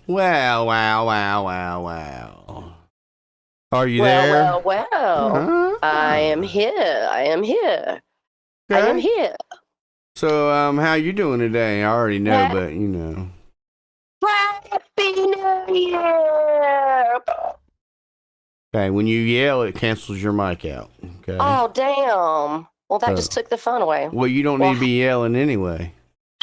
Wow. Are you Well, there? well, well. I am Uh-huh. here. I am here. I am Okay. here. So, how you doing today? I already know, Ha- but you know. Happy New Year! Okay, when you yell, it cancels your mic out. Okay. Oh, damn. Well, that just So, took the fun away. well, you don't need Well, to be yelling anyway.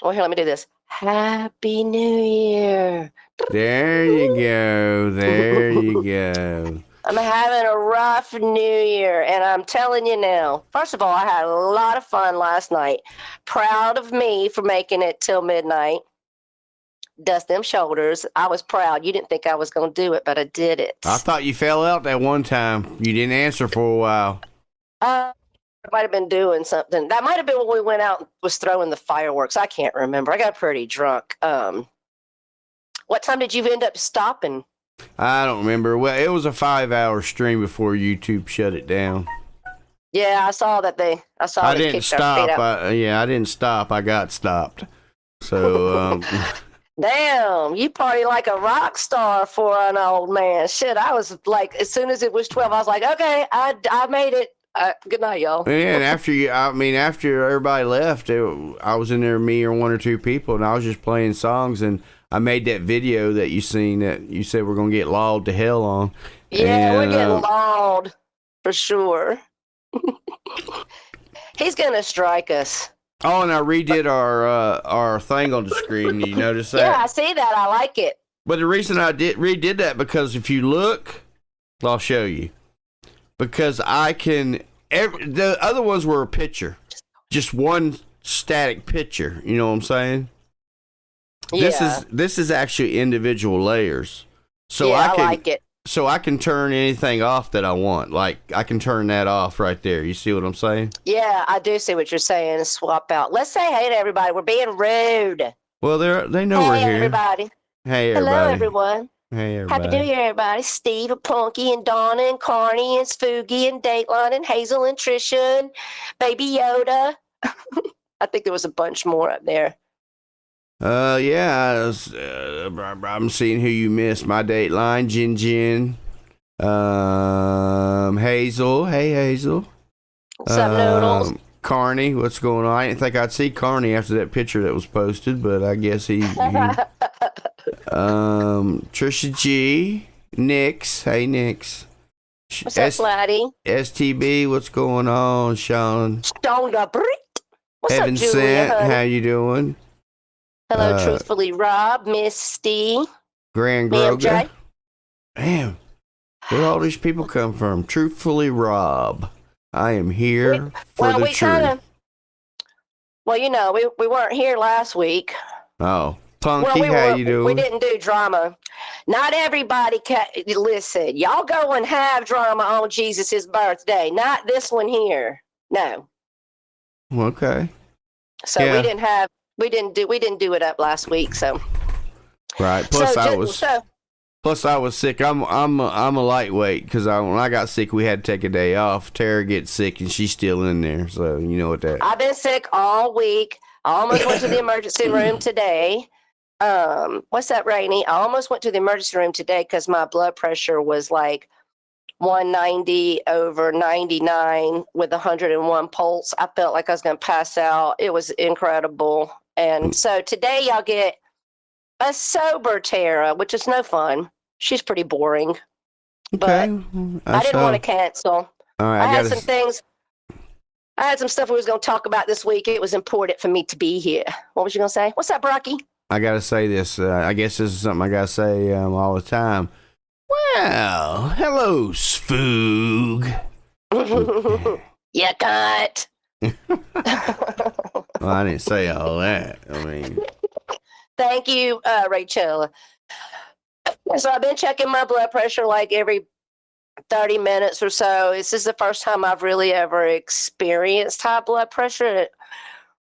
here, let me do this. Happy New Year. There you go. There you go. I'm having a rough New Year, and I'm telling you now. First of all, I had a lot of fun last night. Proud of me for making it till midnight. Dust them shoulders. I was proud. You didn't think I was going to do it, but I did I it. thought you fell out that one time. You didn't answer for a while. I might have been doing something. That might have been when we went out and was throwing the fireworks. I can't remember. I got pretty drunk. What time did you end up stopping? I don't remember. Well, it was a 5-hour stream before YouTube shut it down. Yeah, I saw that I saw I they didn't kicked our feet stop. out. I didn't stop. I got stopped. So, Damn, you party like a rock star for an old man. Shit, I was like, as soon as it was 12, I was like, okay, I made it. Good night, y'all. yeah, and after everybody left, I was in there, me or one or two people, and I was just playing songs, and I made that video that you seen that you said we're gonna get logged to hell on. Yeah, we're And getting loud for sure. He's gonna strike us. oh, and I redid our thing on the screen. You notice Yeah, I that? see that. I like it. But the reason I redid that because if you look, I'll show you. Because the other ones were a picture, just one static picture. You know what I'm saying? Yeah, This is actually individual layers, so yeah, I I can like it. turn anything off that I want. Like I can turn that off right there. You see what I'm saying? Yeah, I do see what you're saying. Swap out. Let's say hey to everybody. We're being rude. Well, they know we're Hey, here. everybody. Hey Hello, everybody. everyone. Hey Happy New everybody. Year, everybody. Steve and Punky and Donna and Carney and Spooky and Dateline and Hazel and Trisha and Baby Yoda. I think there was a bunch more up there. Yeah, I'm seeing who you missed. My Dateline, Jin. Hazel. Hey Hazel. What's up, Noodles? Carney, what's going on? I didn't think I'd see Carney after that picture that was posted, but I guess he Trisha G, Nix, hey Nix. What's up, Flatty? STB, what's going on, Sean? Stonga Brit. What's Heaven up, Julia, sent, how honey? you doing? Hello, Uh, Truthfully Rob, Misty, Grand Ma'am J. Groga. Damn, where all these people come from? Truthfully Rob. I am We, here for well, the we kind truth. of, well, we weren't here last week. Oh, Well, Punky, how you we doing? didn't do drama. Not everybody listen. Y'all go and have drama on Jesus's birthday. Not this one here. No. Okay. So Yeah. we didn't do it up last week. So Right. Plus, I was sick. I'm a lightweight because when I got sick, we had to take a day off. Tara gets sick and she's still in there, so you know what that. I've been sick all week. I almost went to the emergency room today. What's that, Rainey? I almost went to the emergency room today because my blood pressure was like 190 over 99 with 101 pulse. I felt like I was going to pass out. It was incredible. And so today y'all get a sober Tara, which is no fun. She's pretty boring, but Okay. I didn't want to cancel. All right. I had some things. I had some stuff we was going to talk about this week. It was important for me to be here. What was you going to say? What's up, Brocky? I gotta say this. I guess this is something I gotta say all the time. Well, hello, Spoog. You cunt. Well, I didn't say all that. I mean, Thank you, Rachel. So I've been checking my blood pressure like every 30 minutes or so. This is the first time I've really ever experienced high blood pressure. It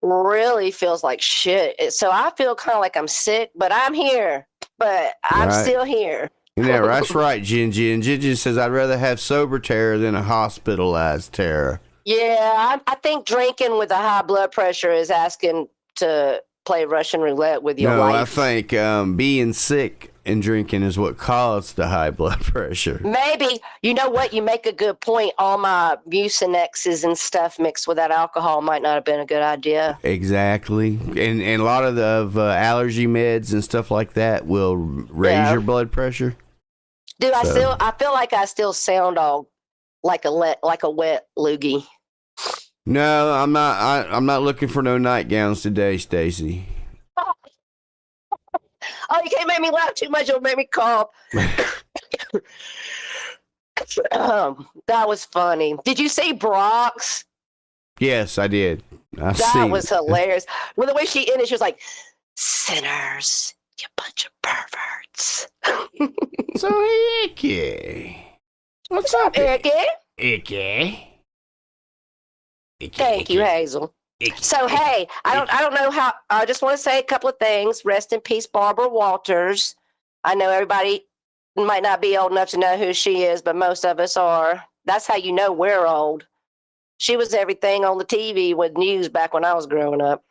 really feels like shit. So I feel kind of like I'm sick, but I'm here. But I'm right. still here. Yeah, that's right, Jin. Jin says, I'd rather have sober Tara than a hospitalized Tara. Yeah, I think drinking with a high blood pressure is asking to play Russian roulette with your No, life. I think being sick and drinking is what caused the high blood pressure. Maybe. You know what? You make a good point. All my Mucinexes and stuff mixed with that alcohol might not have been a good idea. Exactly. And a lot of the allergy meds and stuff like that will raise your blood pressure. Dude, I feel like I still sound all like a wet loogie. No, I'm not. I'm not looking for no nightgowns today, Stacy. Oh, you can't make me laugh too much. It'll make me cough. That was funny. Did you see Brock's? Yes, I did. That was hilarious. Well, the way she ended, she was like, "Sinners, you bunch of perverts." So, Icky. What's up, Icky? Icky. Thank you, Hazel. So, hey, I don't know how. I just want to say a couple of things. Rest in peace, Barbara Walters. I know everybody might not be old enough to know who she is, but most of us are. That's how you know we're old. She was everything on the TV with news back when I was growing up.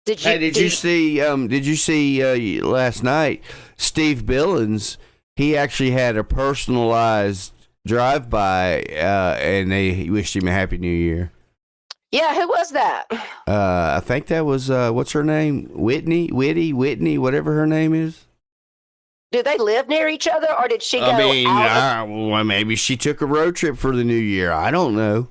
Did you see last night Steve Billings? He actually had a personalized drive-by, and they wished him a happy new year. Yeah, who was that? I think that was what's her name? Whitney, whatever her name is. Do they live near each other, or did she go out? Well, maybe she took a road trip for the new year. I don't know.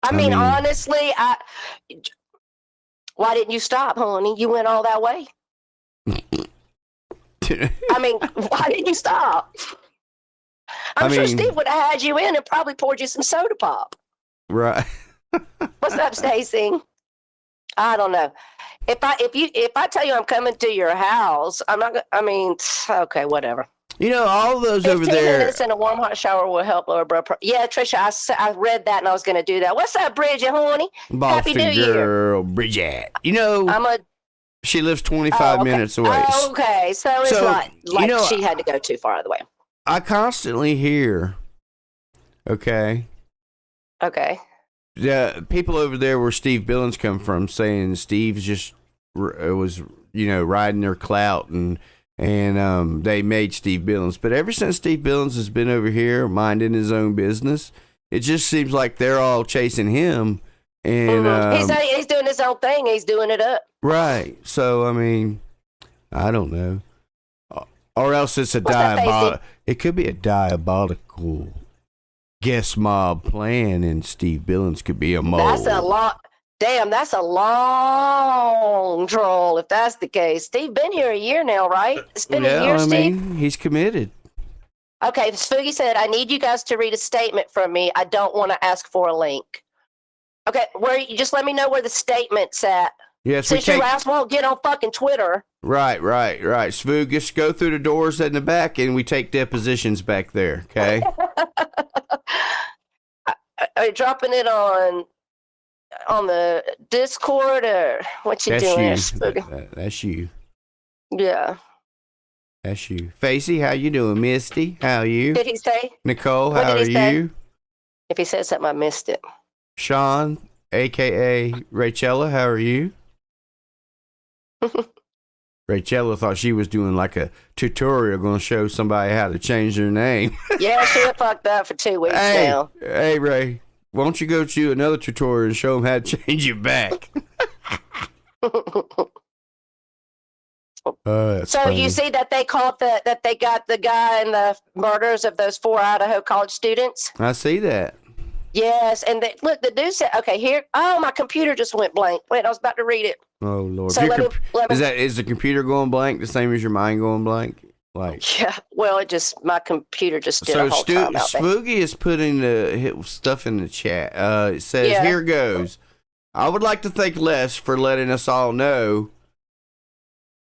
I mean, honestly, why didn't you stop, honey? You went all that way. I mean, why didn't you stop? I'm sure Steve would have had you in and probably poured you some soda pop. Right. What's up, Stacy? I don't know. If I tell you I'm coming to your house, I'm not gonna. I mean, okay, whatever. You know, all those over there. 15 minutes in a warm hot shower will help lower blood pressure. Yeah, Trisha, I read that and I was going to do that. What's up, Bridget, honey? Boston Happy New girl, Year. Bridget. You know, she lives 25 minutes away. Oh, okay, so it's not like she had to go too far out of the way. I constantly hear, okay, the people over there where Steve Billings come from saying Steve's just was, riding their clout and they made Steve Billings. But ever since Steve Billings has been over here minding his own business, it just seems like they're all chasing him. And he's doing his own thing. He's doing it up. Right. So, I mean, I don't know. Or else it's a diabolical. It could be a diabolical guest mob plan, and Steve Billings could be a mole. That's a long troll if that's the case. Steve been here a year now, right? It's been a year, Steve. I mean, he's committed. Okay, Spooky said, I need you guys to read a statement from me. I don't want to ask for a link. Okay, you just let me know where the statement's at. Yes, since your ass won't get on fucking Twitter. Right. Swoog, just go through the doors in the back, and we take depositions back there, okay? Are you dropping it on the Discord, or what you doing? That's you. Yeah. That's you. Facey, how you doing? Misty, how are you? Did he say? Nicole, how are you? If he said something, I missed it. Sean, a.k.a. Rachella, how are you? Rachella thought she was doing like a tutorial going to show somebody how to change their name. Yeah, she fucked up for 2 weeks now. Hey, Ray, why don't you go to another tutorial and show them how to change it back? So funny. You see that they caught that they got the guy in the murders of those 4 Idaho college students? I see that. Yes, and look, the dude said, okay, here. Oh, my computer just went blank. Wait, I was about to read it. Oh, Lord. So is the computer going blank the same as your mind going blank? Yeah, well, my computer just did a whole time out there. Spooky is putting the stuff in the chat. It says, Here goes. I would like to thank Les for letting us all know.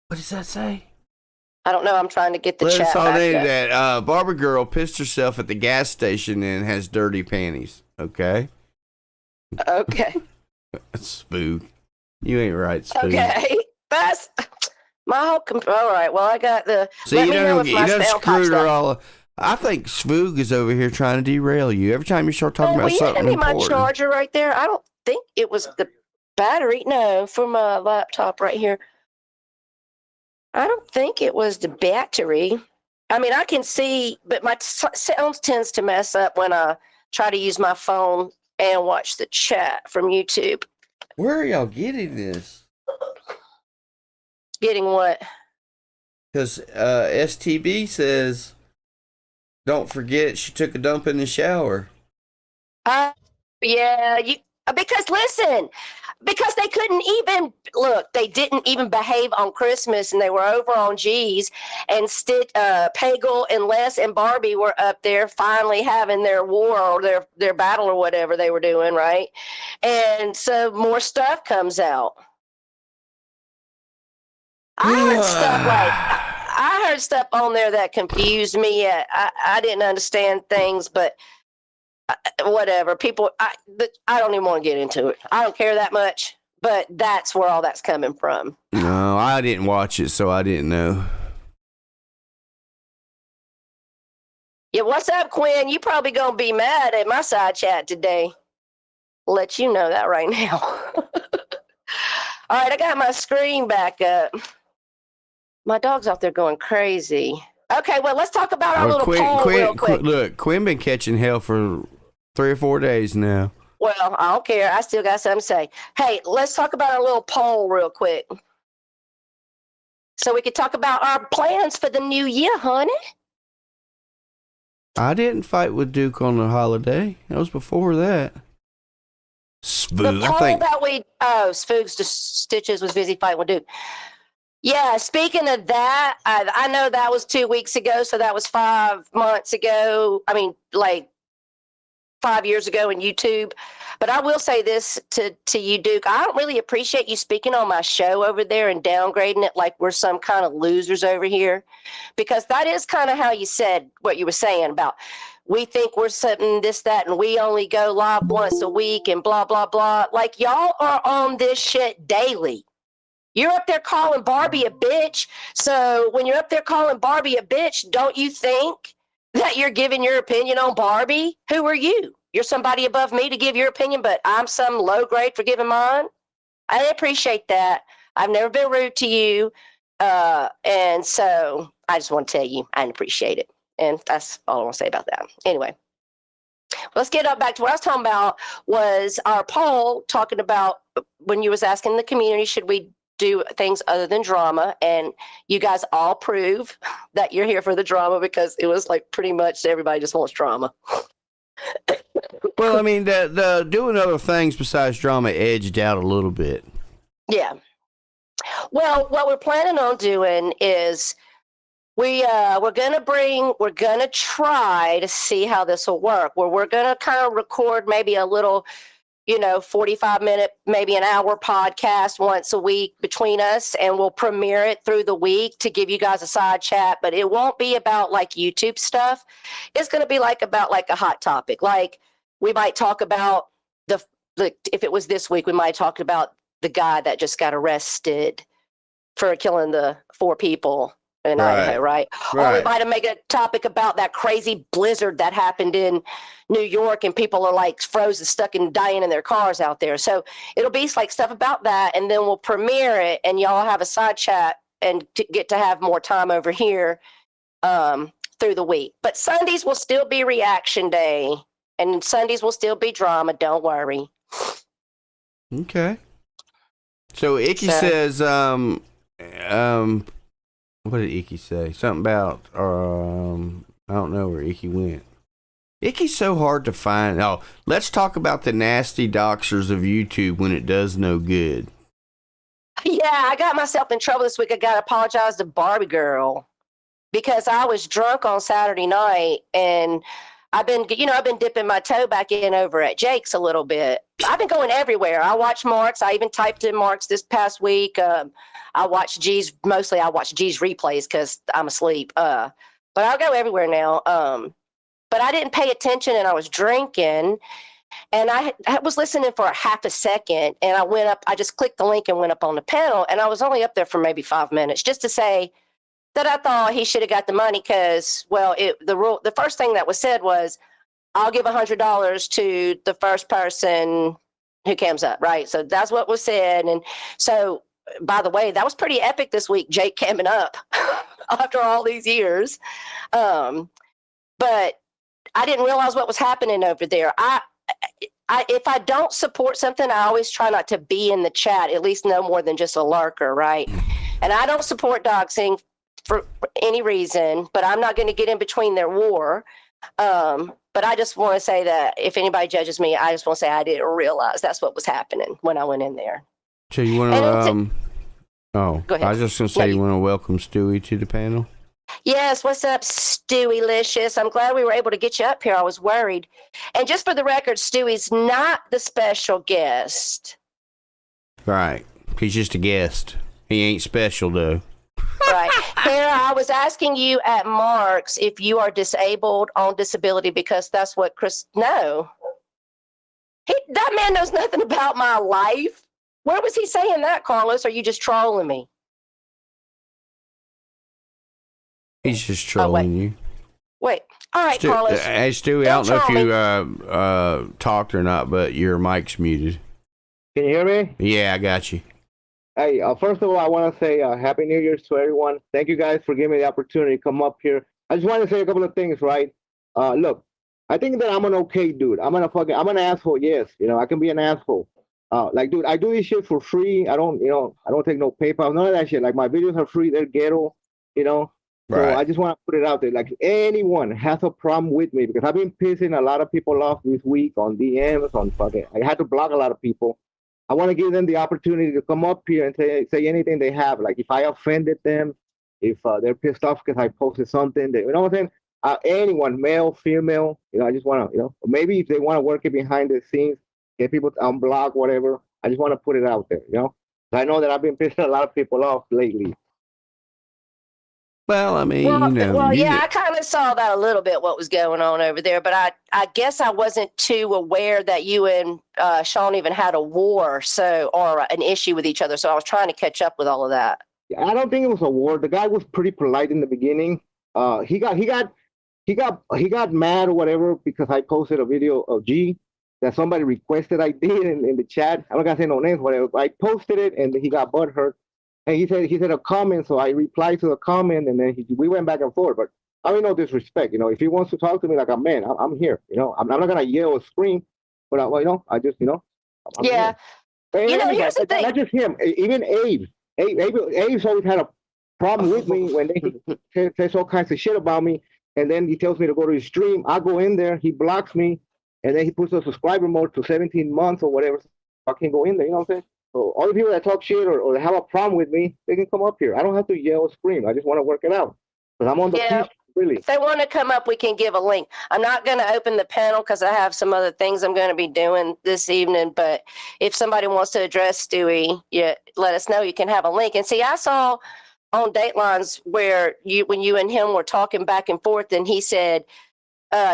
What does that say? I don't know. I'm trying to get the chat back up. That Barbara girl pissed herself at the gas station and has dirty panties. Okay. Okay. Spook. You ain't right, Spook. Okay. That's my whole all right. Well, I got the. See, you done screwed her all. I think Spook is over here trying to derail you. Every time you start talking about something important. My important. charger right there. I don't. think it was the battery. No, for my laptop right here. I don't think it was the battery. I mean, I can see, but my sound tends to mess up when I try to use my phone and watch the chat from YouTube. Where are y'all getting this? Getting what? Because STB says, don't forget she took a dump in the shower. Yeah, because listen, because they couldn't even look, they didn't even behave on Christmas, and they were over on G's, and Pagel and Les and Barbie were up there finally having their war or their battle or whatever they were doing, right? And so more stuff comes out. I heard stuff on there that confused me. I didn't understand things, but whatever. People, I don't even want to get into it. I don't care that much, but that's where all that's coming from. No, I didn't watch it, so I didn't know. Yeah, what's up, Quinn? You probably gonna be mad at my side chat today. I'll let you know that right now. All right, I got my screen back up. My dog's out there going crazy. Okay, well, let's talk about our little poll real quick. Look, Quinn been catching hell for 3 or 4 days now. Well, I don't care. I still got something to say. Hey, let's talk about our little poll real quick. So we could talk about our plans for the new year, honey. I didn't fight with Duke on the holiday. That was before that. Spoog, the poll that Spoog's Stitches was busy fighting with Duke. Yeah, speaking of that, I know that was 2 weeks ago, so that was 5 months ago. I mean, like 5 years ago in YouTube. But I will say this to you, Duke. I don't really appreciate you speaking on my show over there and downgrading it like we're some kind of losers over here. Because that is kind of how you said what you were saying about we think we're something, this, that, and we only go live once a week and blah, blah, blah. Like, y'all are on this shit daily. You're up there calling Barbie a bitch. So when you're up there calling Barbie a bitch, don't you think that you're giving your opinion on Barbie? Who are you? You're somebody above me to give your opinion, but I'm some low grade for giving mine? I appreciate that. I've never been rude to you. And so I just want to tell you I appreciate it. And that's all I want to say about that. Anyway, let's get back to what I was talking about was our poll talking about when you was asking the community, should we do things other than drama, and you guys all prove that you're here for the drama because it was like pretty much everybody just wants drama. Well, I mean, the doing other things besides drama edged out a little bit. Yeah. Well, what we're planning on doing is we're gonna try to see how this will work. Where we're gonna kind of record maybe a little 45-minute, maybe an hour podcast once a week between us, and we'll premiere it through the week to give you guys a side chat, but it won't be about like YouTube stuff. It's going to be about a hot topic. Like we might talk about if it was this week, we might talk about the guy that just got arrested for killing the 4 people in Idaho, right? Or we might make a topic about that crazy blizzard that happened in New York, and people are like frozen, stuck and dying in their cars out there. So it'll be like stuff about that, and then we'll premiere it, and y'all have a side chat and get to have more time over here through the week. But Sundays will still be reaction day, and Sundays will still be drama. Don't worry. Okay. So Icky says, what did Icky say? Something about, I don't know where Icky went. Icky's so hard to find. Oh, let's talk about the nasty doxers of YouTube when it does no good. Yeah, I got myself in trouble this week. I got to apologize to Barbie Girl because I was drunk on Saturday night, and I've been dipping my toe back in over at Jake's a little bit. I've been going everywhere. I watch Mark's. I even typed in Mark's this past week. I watch G's replays because I'm asleep. But I'll go everywhere now. But I didn't pay attention, and I was drinking, and I was listening for a half a second, and I went up. I just clicked the link and went up on the panel, and I was only up there for maybe 5 minutes just to say that I thought he should have got the money because, well, the first thing that was said was, I'll give $100 to the first person who comes up, right? So that's what was said. And so, by the way, that was pretty epic this week, Jake coming up after all these years. But I didn't realize what was happening over there. If I don't support something, I always try not to be in the chat, at least no more than just a lurker, right? And I don't support doxing for any reason, but I'm not going to get in between their war. But I just want to say that if anybody judges me, I just want to say I didn't realize that's what was happening when I went in there. So you want to, Go ahead. I was just going to say, you want to welcome Stewie to the panel? Yes, what's up, Stewie-licious? I'm glad we were able to get you up here. I was worried. And just for the record, Stewie's not the special guest. Right. He's just a guest. He ain't special, though. Right. Kara, I was asking you at Mark's if you are disabled on disability because that's what Chris... No. That man knows nothing about my life. Where was he saying that, Carlos? Are you just trolling me? He's just trolling you. Wait. All right, Carlos. Hey, Stewie, I don't know if you talked or not, but your mic's muted. Can you hear me? Yeah, I got you. Hey, first of all, I want to say Happy New Year's to everyone. Thank you guys for giving me the opportunity to come up here. I just want to say a couple of things, right? Look, I think that I'm an okay dude. I'm an asshole, yes. You know, I can be an asshole. Like, dude, I do this shit for free. I don't take no PayPal, none of that shit. Like, my videos are free. They're ghetto, you know? Right. So I just want to put it out there. Like, anyone has a problem with me because I've been pissing a lot of people off this week on DMs, on fucking... I had to block a lot of people. I want to give them the opportunity to come up here and say anything they have. Like, if I offended them, if they're pissed off because I posted something, you know what I'm saying? Anyone, male, female, you know, I just want to, you know, maybe if they want to work it behind the scenes, get people to unblock, whatever. I just want to put it out there, you know? I know that I've been pissing a lot of people off lately. Well, I mean, you know. Well, yeah, I kind of saw that a little bit, what was going on over there, but I guess I wasn't too aware that you and Sean even had a war, or an issue with each other. So I was trying to catch up with all of that. I don't think it was a war. The guy was pretty polite in the beginning. He got mad or whatever because I posted a video of G that somebody requested I did in the chat. I'm not gonna say no names, whatever. I posted it and he got butthurt. And he said a comment, so I replied to the comment, and then we went back and forth. But I mean, no disrespect, you know. If he wants to talk to me like a man, I'm here, you know. I'm not gonna yell or scream, but you know, I just, you know. I'm yeah. Here. You know, here's the thing. Not just him. Even Abe. Abe's always had a problem with me when they says all kinds of shit about me, and then he tells me to go to his stream. I go in there, he blocks me, and then he puts a subscriber mode to 17 months or whatever. So I can't go in there. You know what I'm saying? So all the people that talk shit or have a problem with me, they can come up here. I don't have to yell or scream. I just want to work it out. Because I'm on the piece, really. If they want to come up, we can give a link. I'm not going to open the panel because I have some other things I'm going to be doing this evening. But if somebody wants to address Stewie, let us know. You can have a link. And see, I saw on Datelines where when you and him were talking back and forth, and he said,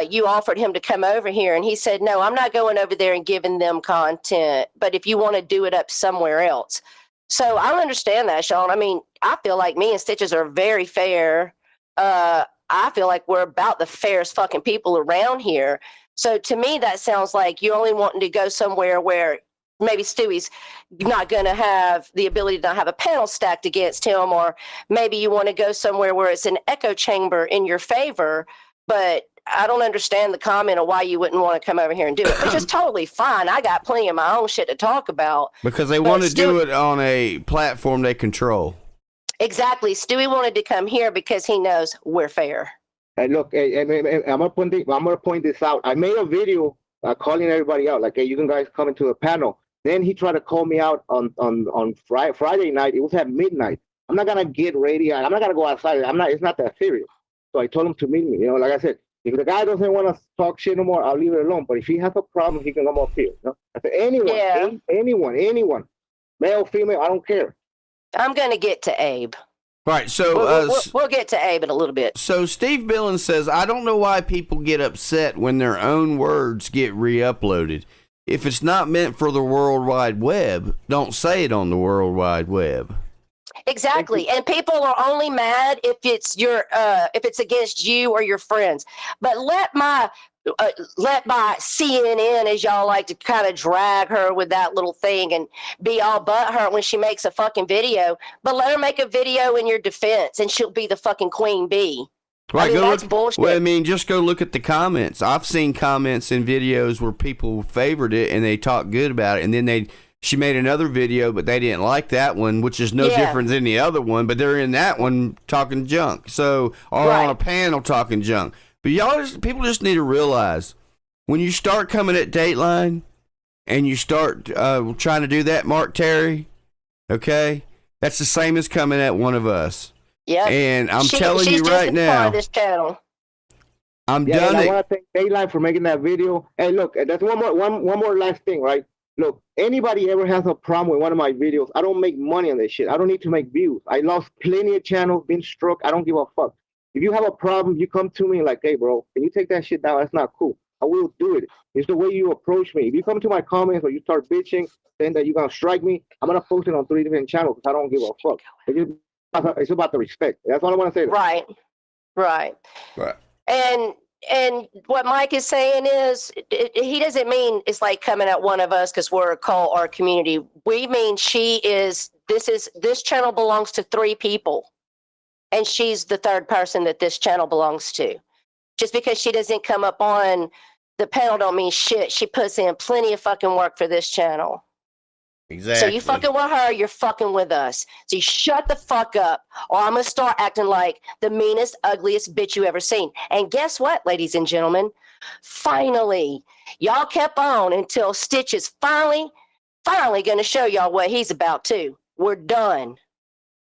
you offered him to come over here, and he said, no, I'm not going over there and giving them content, but if you want to do it up somewhere else. So I understand that, Sean. I mean, I feel like me and Stitches are very fair. I feel like we're about the fairest fucking people around here. So to me, that sounds like you're only wanting to go somewhere where maybe Stewie's not going to have the ability to not have a panel stacked against him, or maybe you want to go somewhere where it's an echo chamber in your favor, but I don't understand the comment of why you wouldn't want to come over here and do it, which is totally fine. I got plenty of my own shit to talk about. Because they want to do it on a platform they control. Exactly. Stewie wanted to come here because he knows we're fair. Hey, look, I'm gonna point this out. I made a video calling everybody out, like, hey, you guys come into the panel. Then he tried to call me out on Friday night. It was at midnight. I'm not gonna get ready. I'm not gonna go outside. It's not that serious. So I told him to meet me. You know, like I said, if the guy doesn't want to talk shit no more, I'll leave it alone. But if he has a problem, he can come up here. You know? I said, anyone, male, female, I don't care. I'm going to get to Abe. Right, so... We'll get to Abe in a little bit. So Steve Billings says, I don't know why people get upset when their own words get re-uploaded. If it's not meant for the World Wide Web, don't say it on the World Wide Web. Exactly, and people are only mad if it's against you or your friends. But let my let by CNN, as y'all like to kind of drag her with that little thing and be all butthurt when she makes a fucking video. But let her make a video in your defense, and she'll be the fucking queen bee. Right, I mean, go that's look, bullshit. Well, I mean, just go look at the comments. I've seen comments in videos where people favored it and they talk good about it, and then she made another video, but they didn't like that one, which is no different than the other one, but they're in that one talking junk. So, or on a panel talking junk. But people just need to realize, when you start coming at Dateline and you start trying to do that, Mark Terry, okay, that's the same as coming at one of us. Yeah, and I'm telling you right now, this channel. I'm done. I want to thank Dateline for making that video. Hey, look, that's one more last thing, right? Look, anybody ever has a problem with one of my videos, I don't make money on this shit. I don't need to make views. I lost plenty of channels, been struck. I don't give a fuck. If you have a problem, you come to me like, hey, bro, can you take that shit down? That's not cool. I will do it. It's the way you approach me. If you come to my comments or you start bitching, saying that you're going to strike me, I'm going to post it on 3 different channels because I don't give a fuck. It's about the respect. That's all I want to say. Right. And what Mike is saying is, he doesn't mean it's like coming at one of us because we're a cult or a community. We mean this channel belongs to 3 people, and she's the 3rd person that this channel belongs to. Just because she doesn't come up on the panel don't mean shit. She puts in plenty of fucking work for this channel. Exactly. So you fucking with her, you're fucking with us. So you shut the fuck up, or I'm going to start acting like the meanest, ugliest bitch you ever seen. And guess what, ladies and gentlemen? Finally, y'all kept on until Stitch is finally going to show y'all what he's about too. We're done.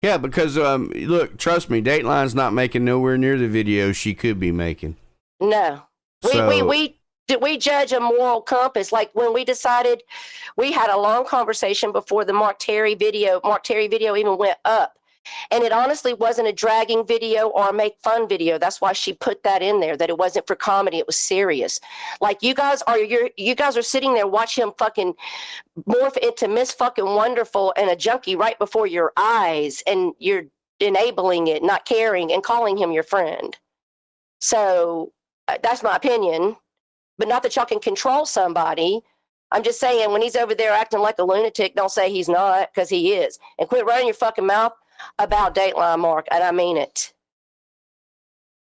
Yeah, because, look, trust me, Dateline's not making nowhere near the videos she could be making. No. We judge a moral compass. Like when we decided, we had a long conversation before the Mark Terry video even went up. And it honestly wasn't a dragging video or a make fun video. That's why she put that in there, that it wasn't for comedy. It was serious. Like you guys are sitting there watching him fucking morph into Miss fucking Wonderful and a junkie right before your eyes. And you're enabling it, not caring, and calling him your friend. So that's my opinion. But not that y'all can control somebody. I'm just saying, when he's over there acting like a lunatic, don't say he's not, because he is. And quit running your fucking mouth about Dateline, Mark, and I mean it.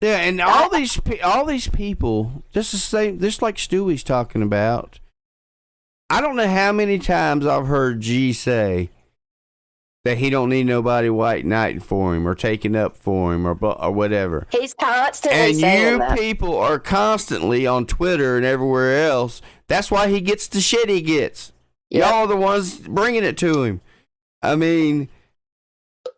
Yeah, and all these people, just like Stewie's talking about. I don't know how many times I've heard G say that he don't need nobody white knighting for him or taking up for him or whatever. He's constantly saying that. And you people are constantly on Twitter and everywhere else. That's why he gets the shit he gets. Yep. Y'all are the ones bringing it to him. I mean...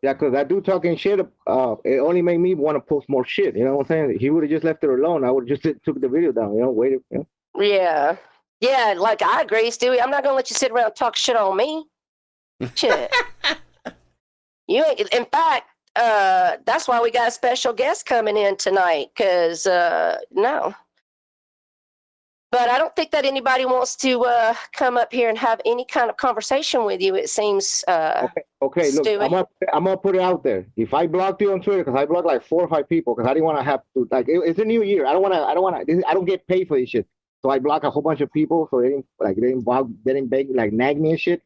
Yeah, because that dude talking shit, it only made me want to post more shit. You know what I'm saying? He would have just left it alone. I would have just took the video down, waited. Yeah. Yeah, like I agree, Stewie. I'm not going to let you sit around and talk shit on me. Shit. You ain't, in fact, that's why we got a special guest coming in tonight, because, no. But I don't think that anybody wants to come up here and have any kind of conversation with you, it seems. Okay, look, I'm gonna put it out there. If I blocked you on Twitter, because I blocked like 4 or 5 people, because I didn't want to have to, like, it's a new year. I don't get paid for this shit. So I block a whole bunch of people, so they didn't beg, like, nag me and shit.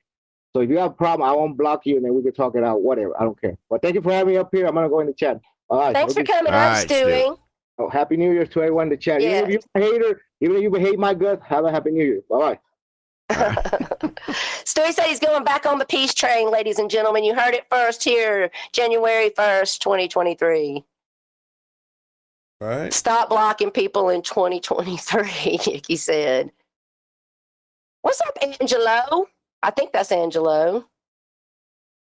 So if you have a problem, I won't block you, and then we can talk it out, whatever. I don't care. But thank you for having me up here. I'm going to go in the chat. All right. Thanks for coming up, Stewie. Oh, Happy New Year to everyone in the chat. Yeah. Even if you're a hater, even if you hate my guts, have a Happy New Year. Bye-bye. Stewie said he's going back on the peace train, ladies and gentlemen. You heard it first here, January 1st, 2023. All right. Stop blocking people in 2023, he said. What's up, Angelo? I think that's Angelo.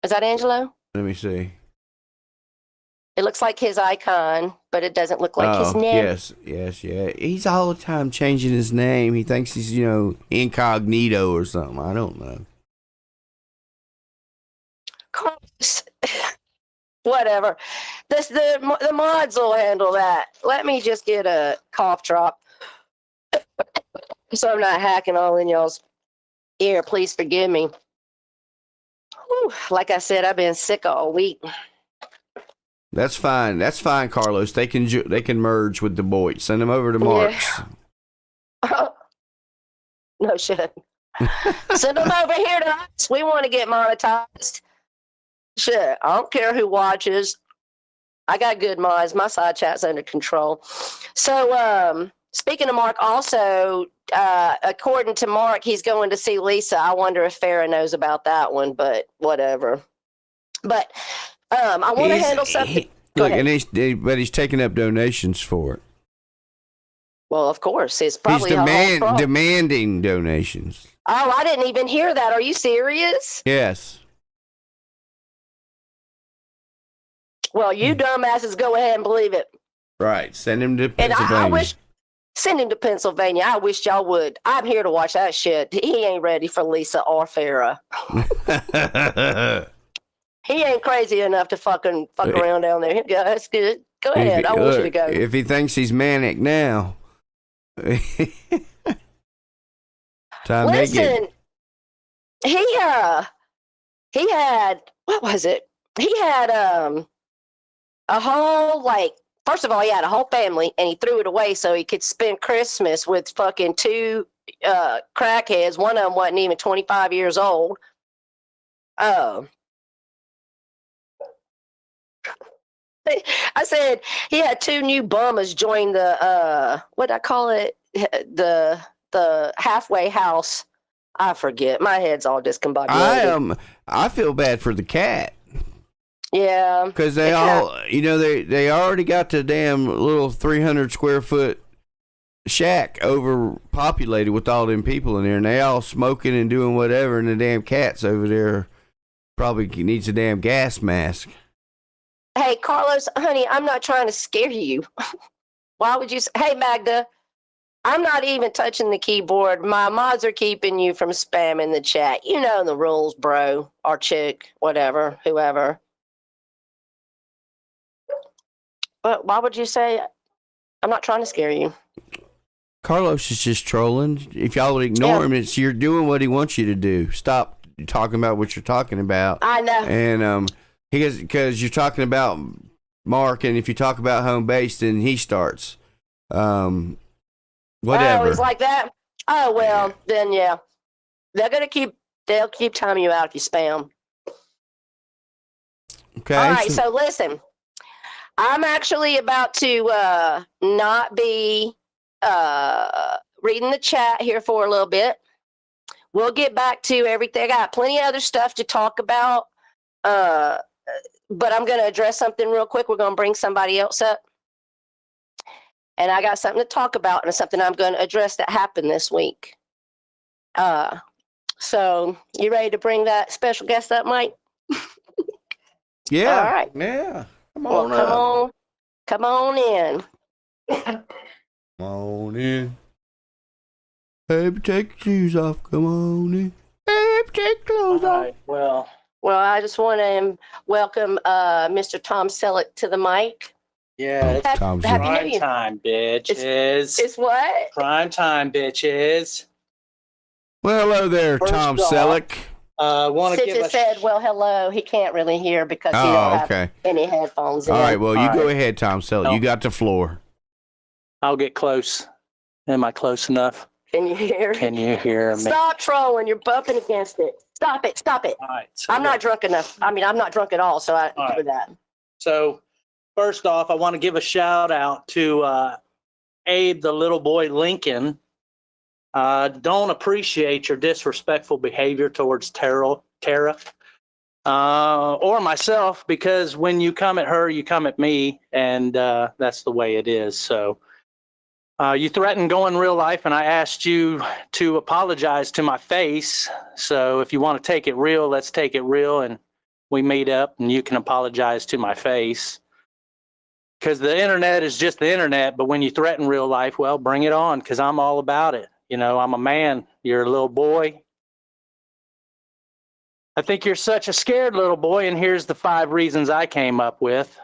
Is that Angelo? Let me see. It looks like his icon, but it doesn't look like his name. Yes, yeah. He's all the time changing his name. He thinks he's, incognito or something. I don't know. Whatever. The mods will handle that. Let me just get a cough drop so I'm not hacking all in y'all's ear. Please forgive me. Whew. Like I said, I've been sick all week. That's fine. That's fine, Carlos. They can merge with the boys. Send them over to Mark's. No shit. Send them over here to us. We want to get monetized. Shit, I don't care who watches. I got good mods. My side chat's under control. So, speaking of Mark, also, according to Mark, he's going to see Lisa. I wonder if Farrah knows about that one, but whatever. But I want to handle something. Look, and he's taking up donations for it. Well, of course, it's probably he's demanding donations. Oh, I didn't even hear that. Are you serious? Yes. Well, you dumbasses, go ahead and believe it. Right. Send him to Pennsylvania. And I wish, send him to Pennsylvania. I wish y'all would. I'm here to watch that shit. He ain't ready for Lisa or Farrah. He ain't crazy enough to fuck around down there. Yeah, that's good. Go ahead. I want you to go. If he thinks he's manic now. Listen, he had, what was it? He had a whole, like, first of all, he had a whole family, and he threw it away so he could spend Christmas with fucking two crackheads. One of them wasn't even 25 years old. I said he had two new bummers join the what I call it, the halfway house. I forget. My head's all discombobulated. I feel bad for the cat. Yeah, because they all, they already got the damn little 300 square foot shack overpopulated with all them people in there, and they all smoking and doing whatever, and the damn cat's over there probably needs a damn gas mask. Hey, Carlos, honey, I'm not trying to scare you. Why would you say, hey, Magda, I'm not even touching the keyboard. My mods are keeping you from spamming the chat. You know the rules, bro, or chick, whatever, whoever. But why would you say, I'm not trying to scare you? Carlos is just trolling. If y'all would ignore him, you're doing what he wants you to do. Stop talking about what you're talking about. I know. And because you're talking about Mark, and if you talk about home base, then he starts. Whatever. Oh, it's like that? Oh, well, then, yeah. They'll keep timing you out if you spam. Okay. All right, so listen. I'm actually about to not be reading the chat here for a little bit. We'll get back to everything. I got plenty of other stuff to talk about. But I'm going to address something real quick. We're going to bring somebody else up. And I got something to talk about, and something I'm going to address that happened this week. So you ready to bring that special guest up, Mike? Yeah. All right. Yeah. Come on in. Come on in. Baby, take your shoes off. Come on in. Baby, take your clothes off. Well, I just want to welcome Mr. Tom Selleck to the mic. Yeah, it's Tom prime time, bitches. It's what? Prime time, bitches. Well, hello there, First Tom off, Selleck. Want to give said, well, hello. He can't really hear because he don't have any headphones in. All right, well, you go right. ahead, Tom Selleck. You got the floor. I'll get close. Am I close enough? Can you hear? Can you hear me? Stop trolling. You're bumping against it. Stop it. All right. So I'm not drunk enough. I mean, I'm not drunk at all, so I do that. So first off, I want to give a shout out to Abe, the little boy Lincoln. Don't appreciate your disrespectful behavior towards Tara or myself, because when you come at her, you come at me, and that's the way it is. So you threatened going real life, and I asked you to apologize to my face. So if you want to take it real, let's take it real, and we meet up, and you can apologize to my face. Because the internet is just the internet, but when you threaten real life, well, bring it on, because I'm all about it. You know, I'm a man. You're a little boy. I think you're such a scared little boy, and here's the 5 reasons I came up with.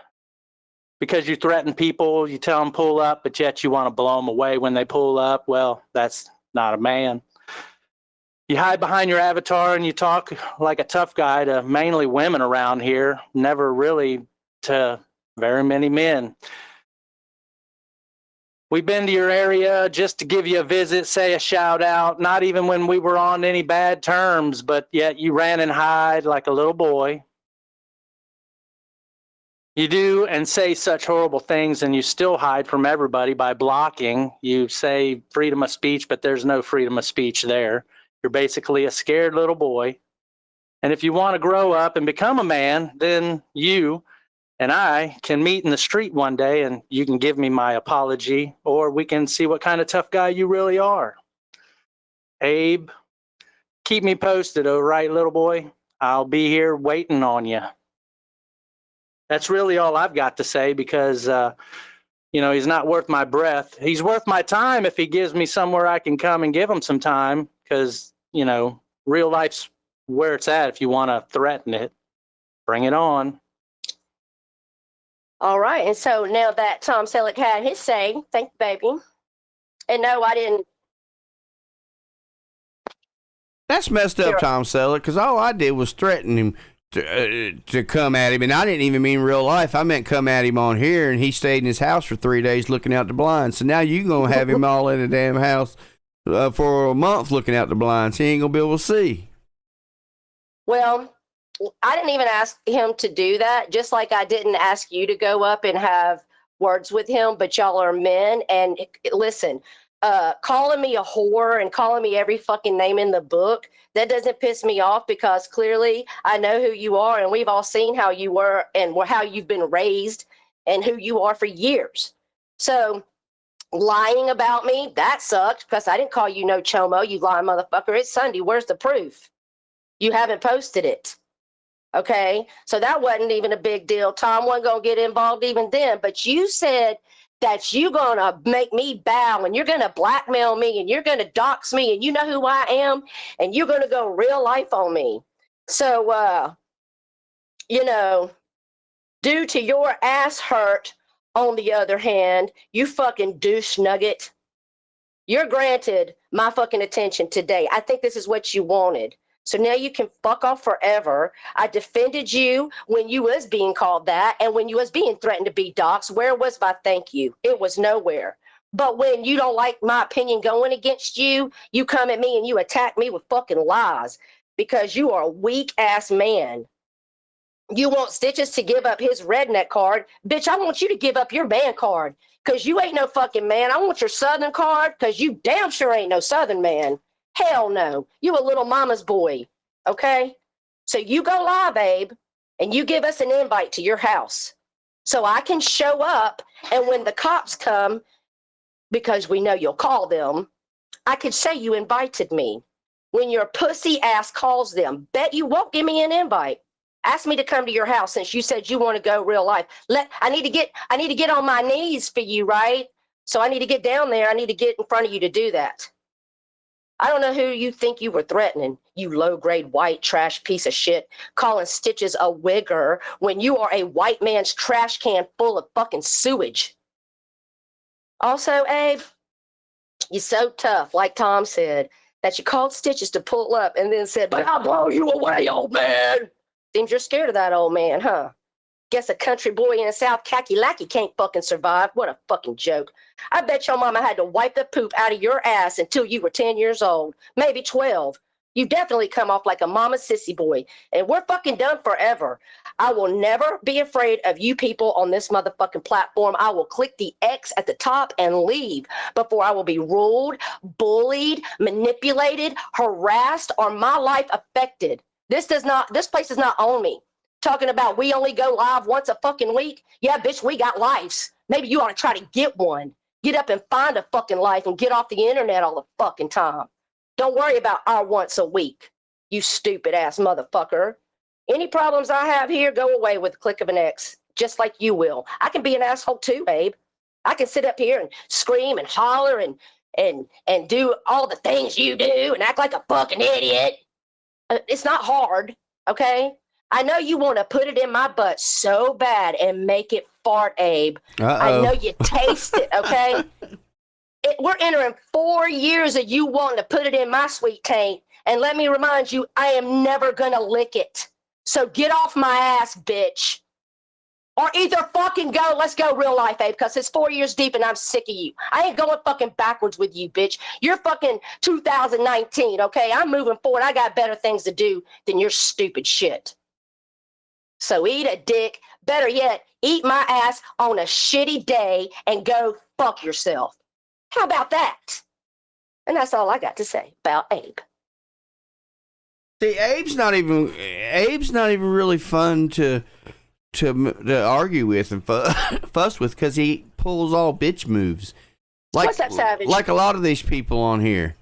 Because you threaten people, you tell them pull up, but yet you want to blow them away when they pull up. Well, that's not a man. You hide behind your avatar and you talk like a tough guy to mainly women around here, never really to very many men. We've been to your area just to give you a visit, say a shout out, not even when we were on any bad terms, but yet you ran and hide like a little boy. You do and say such horrible things, and you still hide from everybody by blocking. You say freedom of speech, but there's no freedom of speech there. You're basically a scared little boy. And if you want to grow up and become a man, then you and I can meet in the street one day and you can give me my apology, or we can see what kind of tough guy you really are. Abe, keep me posted, all right, little boy? I'll be here waiting on you. That's really all I've got to say because, he's not worth my breath. He's worth my time if he gives me somewhere I can come and give him some time because, real life's where it's at if you want to threaten it. Bring it on. All right. And so now that Tom Selleck had his say, thank you, baby. And no, I didn't. That's messed up, Tom Selleck, because all I did was threaten him to come at him, and I didn't even mean real life. I meant come at him on here, and he stayed in his house for 3 days looking out the blinds. So now you're going to have him all in the damn house for a month looking out the blinds. He ain't going to be able to see. Well, I didn't even ask him to do that, just like I didn't ask you to go up and have words with him, but y'all are men. And listen, calling me a whore and calling me every fucking name in the book, that doesn't piss me off because clearly I know who you are and we've all seen how you were and how you've been raised and who you are for years. So lying about me, that sucked because I didn't call you no chomo, you lying motherfucker. It's Sunday. Where's the proof? You haven't posted it. Okay, so that wasn't even a big deal. Tom wasn't going to get involved even then, but you said that you're going to make me bow and you're going to blackmail me and you're going to dox me and you know who I am and you're going to go real life on me. So, due to your ass hurt, on the other hand, you fucking douche nugget, you're granted my fucking attention today. I think this is what you wanted. So now you can fuck off forever. I defended you when you was being called that and when you was being threatened to be doxxed. Where was my thank you? It was nowhere. But when you don't like my opinion going against you, you come at me and you attack me with fucking lies because you are a weak ass man. You want Stitches to give up his redneck card. Bitch, I want you to give up your man card because you ain't no fucking man. I want your Southern card because you damn sure ain't no Southern man. Hell no. You a little mama's boy, okay? So you go live, Abe, and you give us an invite to your house so I can show up, and when the cops come, because we know you'll call them, I could say you invited me. When your pussy ass calls them, bet you won't give me an invite. Ask me to come to your house since you said you want to go real life. I need to get on my knees for you, right? So I need to get down there. I need to get in front of you to do that. I don't know who you think you were threatening, you low-grade white trash piece of shit, calling Stitches a wigger when you are a white man's trash can full of fucking sewage. Also, Abe, you're so tough, like Tom said, that you called Stitches to pull up and then said, but I'll blow you away, old man. Seems you're scared of that old man, huh? Guess a country boy in a South Kakalaki can't fucking survive. What a fucking joke. I bet your mama had to wipe the poop out of your ass until you were 10 years old, maybe 12. You definitely come off like a mama sissy boy, and we're fucking done forever. I will never be afraid of you people on this motherfucking platform. I will click the X at the top and leave before I will be ruled, bullied, manipulated, harassed, or my life affected. This place does not own me. Talking about we only go live once a fucking week. Yeah, bitch, we got lives. Maybe you ought to try to get one. Get up and find a fucking life and get off the internet all the fucking time. Don't worry about our once a week, you stupid ass motherfucker. Any problems I have here go away with the click of an X, just like you will. I can be an asshole too, Abe. I can sit up here and scream and holler and do all the things you do and act like a fucking idiot. It's not hard, okay? I know you want to put it in my butt so bad and make it fart, Abe. Uh-oh. I know you taste it, okay? We're entering 4 years of you wanting to put it in my sweet taint. And let me remind you, I am never going to lick it. So get off my ass, bitch. Or either fucking go, let's go real life, Abe, because it's 4 years deep and I'm sick of you. I ain't going fucking backwards with you, bitch. You're fucking 2019, okay? I'm moving forward. I got better things to do than your stupid shit. So eat a dick. Better yet, eat my ass on a shitty day and go fuck yourself. How about that? And that's all I got to say about Abe. See, Abe's not even really fun to argue with and fuss with because he pulls all bitch moves. What's up, Savage? Like a lot of these people on here.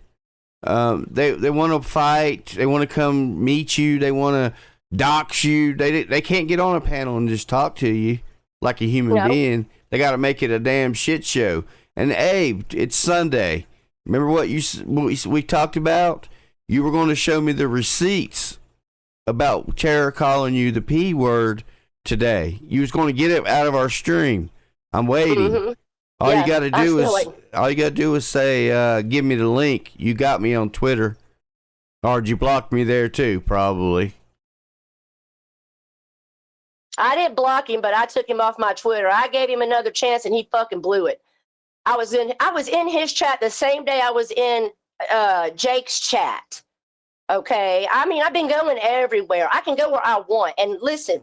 They want to fight. They want to come meet you. They want to dox you. They can't get on a panel and just talk to you like a human being. They got to make it a damn shit show. And Abe, it's Sunday. Remember what we talked about? You were going to show me the receipts about Tara calling you the P word today. You was going to get it out of our stream. I'm waiting. Mm-hmm. All you got to do is say, give me the link. You got me on Twitter. Or you blocked me there too, probably. I didn't block him, but I took him off my Twitter. I gave him another chance and he fucking blew it. I was in his chat the same day I was in Jake's chat. Okay. I mean, I've been going everywhere. I can go where I want. And listen,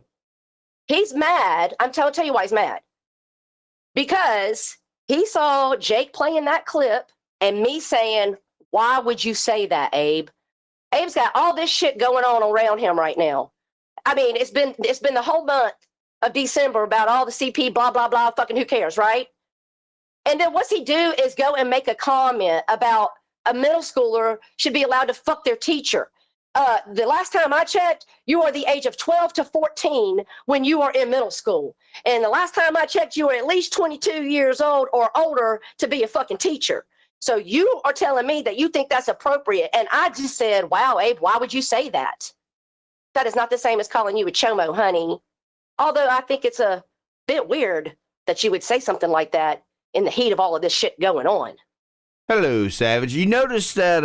he's mad. I'm tell you why he's mad. Because he saw Jake playing that clip and me saying, why would you say that, Abe? Abe's got all this shit going on around him right now. I mean, it's been the whole month of December about all the CP, blah, blah, blah, fucking who cares, right? And then what's he do is go and make a comment about a middle schooler should be allowed to fuck their teacher. The last time I checked, you are the age of 12 to 14 when you are in middle school. And the last time I checked, you were at least 22 years old or older to be a fucking teacher. So you are telling me that you think that's appropriate. And I just said, wow, Abe, why would you say that? That is not the same as calling you a chomo, honey. Although I think it's a bit weird that you would say something like that in the heat of all of this shit going on. Hello, Savage. You notice that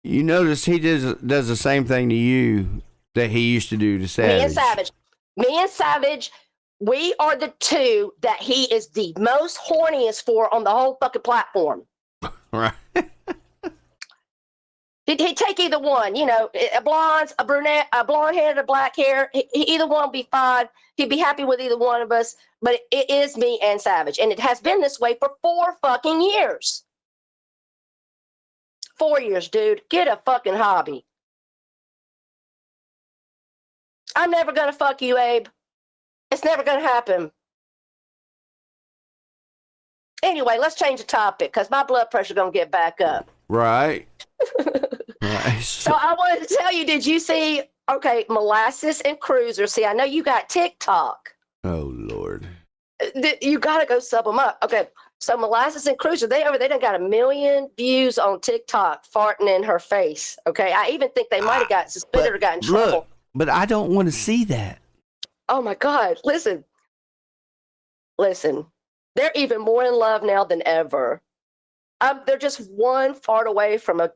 he does the same thing to you that he used to do to Savage. Me and Savage, we are the two that he is the most horniest for on the whole fucking platform. Right. He'd take either one, you know, a blonde, a brunette, a blonde hair, a black hair. Either one would be fine. He'd be happy with either one of us. But it is me and Savage. And it has been this way for 4 fucking years. 4 years, dude. Get a fucking hobby. I'm never going to fuck you, Abe. It's never going to happen. Anyway, let's change the topic because my blood pressure going to get back up. Right. Right. So I wanted to tell you, did you see, okay, Molasses and Cruiser. See, I know you got TikTok. Oh, Lord. You got to go sub them up. Okay. So Molasses and Cruiser, they done got 1 million views on TikTok farting in her face. Okay. I even think they might have got suspended or got in trouble. Look, but I don't want to see that. Oh my God. Listen. They're even more in love now than ever. They're just one fart away from a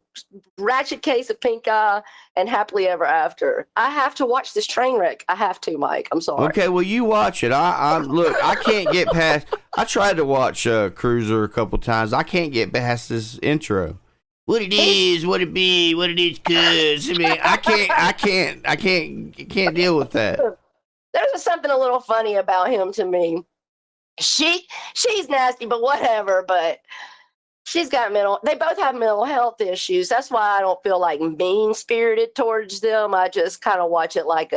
ratchet case of pink eye and happily ever after. I have to watch this train wreck. I have to, Mike. I'm sorry. Okay, well, you watch it. Look, I can't get past. I tried to watch Cruiser a couple times. I can't get past this intro. What it is, what it be, what it is, cuz. I mean, I can't deal with that. There's just something a little funny about him to me. She's nasty, but whatever. But she's got they both have mental health issues. That's why I don't feel like mean-spirited towards them. I just kind of watch it like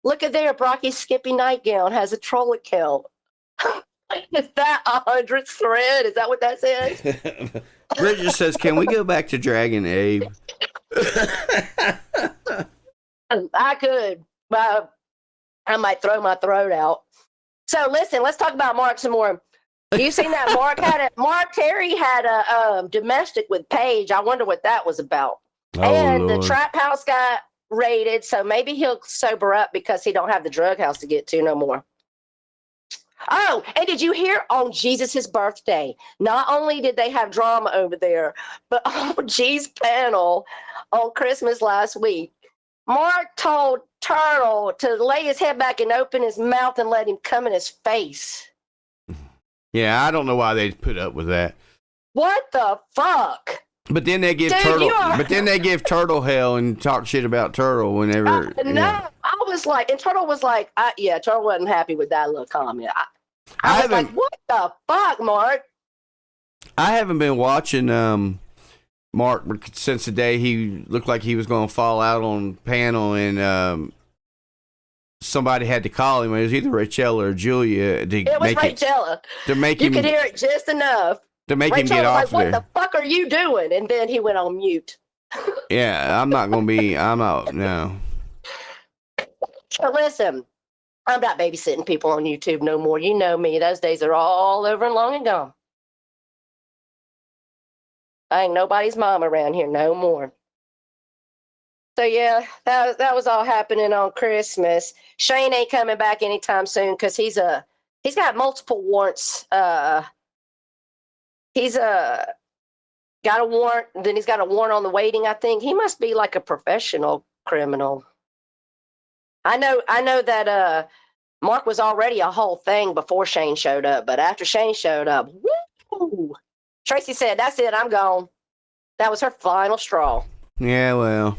look at there, Brocky's Skippy nightgown has a troll account. Is that 100th thread? Is that what that says? Bridget says, can we go back to Dragon Abe? I could, but I might throw my throat out. So listen, let's talk about Mark some more. You seen that Mark Terry had a domestic with Paige. I wonder what that was about. Oh, and Lord. The trap house got raided, so maybe he'll sober up because he don't have the drug house to get to no more. Oh, and did you hear on Jesus' birthday? Not only did they have drama over there, but on G's panel on Christmas last week, Mark told Turtle to lay his head back and open his mouth and let him come in his face. Yeah, I don't know why they put up with that. What the fuck? But then they give Dude, Turtle. you are- But then they give Turtle hell and talk shit about Turtle whenever. No, I was like, and Turtle was like, yeah, Turtle wasn't happy with that little comment. I was like, what the fuck, Mark? I haven't been watching Mark since the day he looked like he was going to fall out on panel, and somebody had to call him. It was either Rachel or Julia. It was Rachella. To make You him. could hear it just enough. To make him Rachel get was off like, there. what the fuck are you doing? And then he went on mute. Yeah, I'm not going to be. I'm out. No. But listen, I'm not babysitting people on YouTube no more. You know me. Those days are all over and long and gone. I ain't nobody's mom around here no more. So yeah, that was all happening on Christmas. Shane ain't coming back anytime soon because he's got multiple warrants. He's got a warrant, then he's got a warrant on the waiting, I think. He must be like a professional criminal. I know that Mark was already a whole thing before Shane showed up, but after Shane showed up, woo! Tracy said, "That's it, I'm gone." That was her final straw. Yeah, well.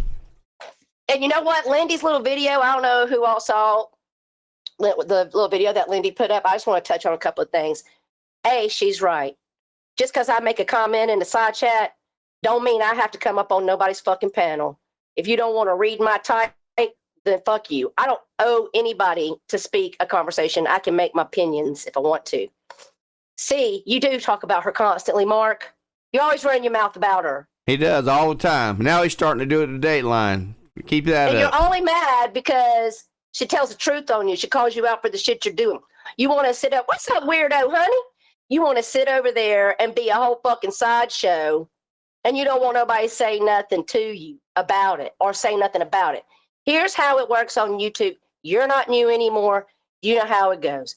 And you know what? Lindy's little video, I don't know who all saw the little video that Lindy put up. I just want to touch on a couple of things. A, she's right. Just because I make a comment in the side chat, don't mean I have to come up on nobody's fucking panel. If you don't want to read my type, then fuck you. I don't owe anybody to speak a conversation. I can make my opinions if I want to. C, you do talk about her constantly, Mark. You always run your mouth about her. He does all the time. Now he's starting to do it at the Dateline. Keep that And up. you're only mad because she tells the truth on you. She calls you out for the shit you're doing. You want to sit up. What's up, weirdo, honey? You want to sit over there and be a whole fucking sideshow, and you don't want nobody to say nothing to you about it or say nothing about it. Here's how it works on YouTube. You're not new anymore. You know how it goes.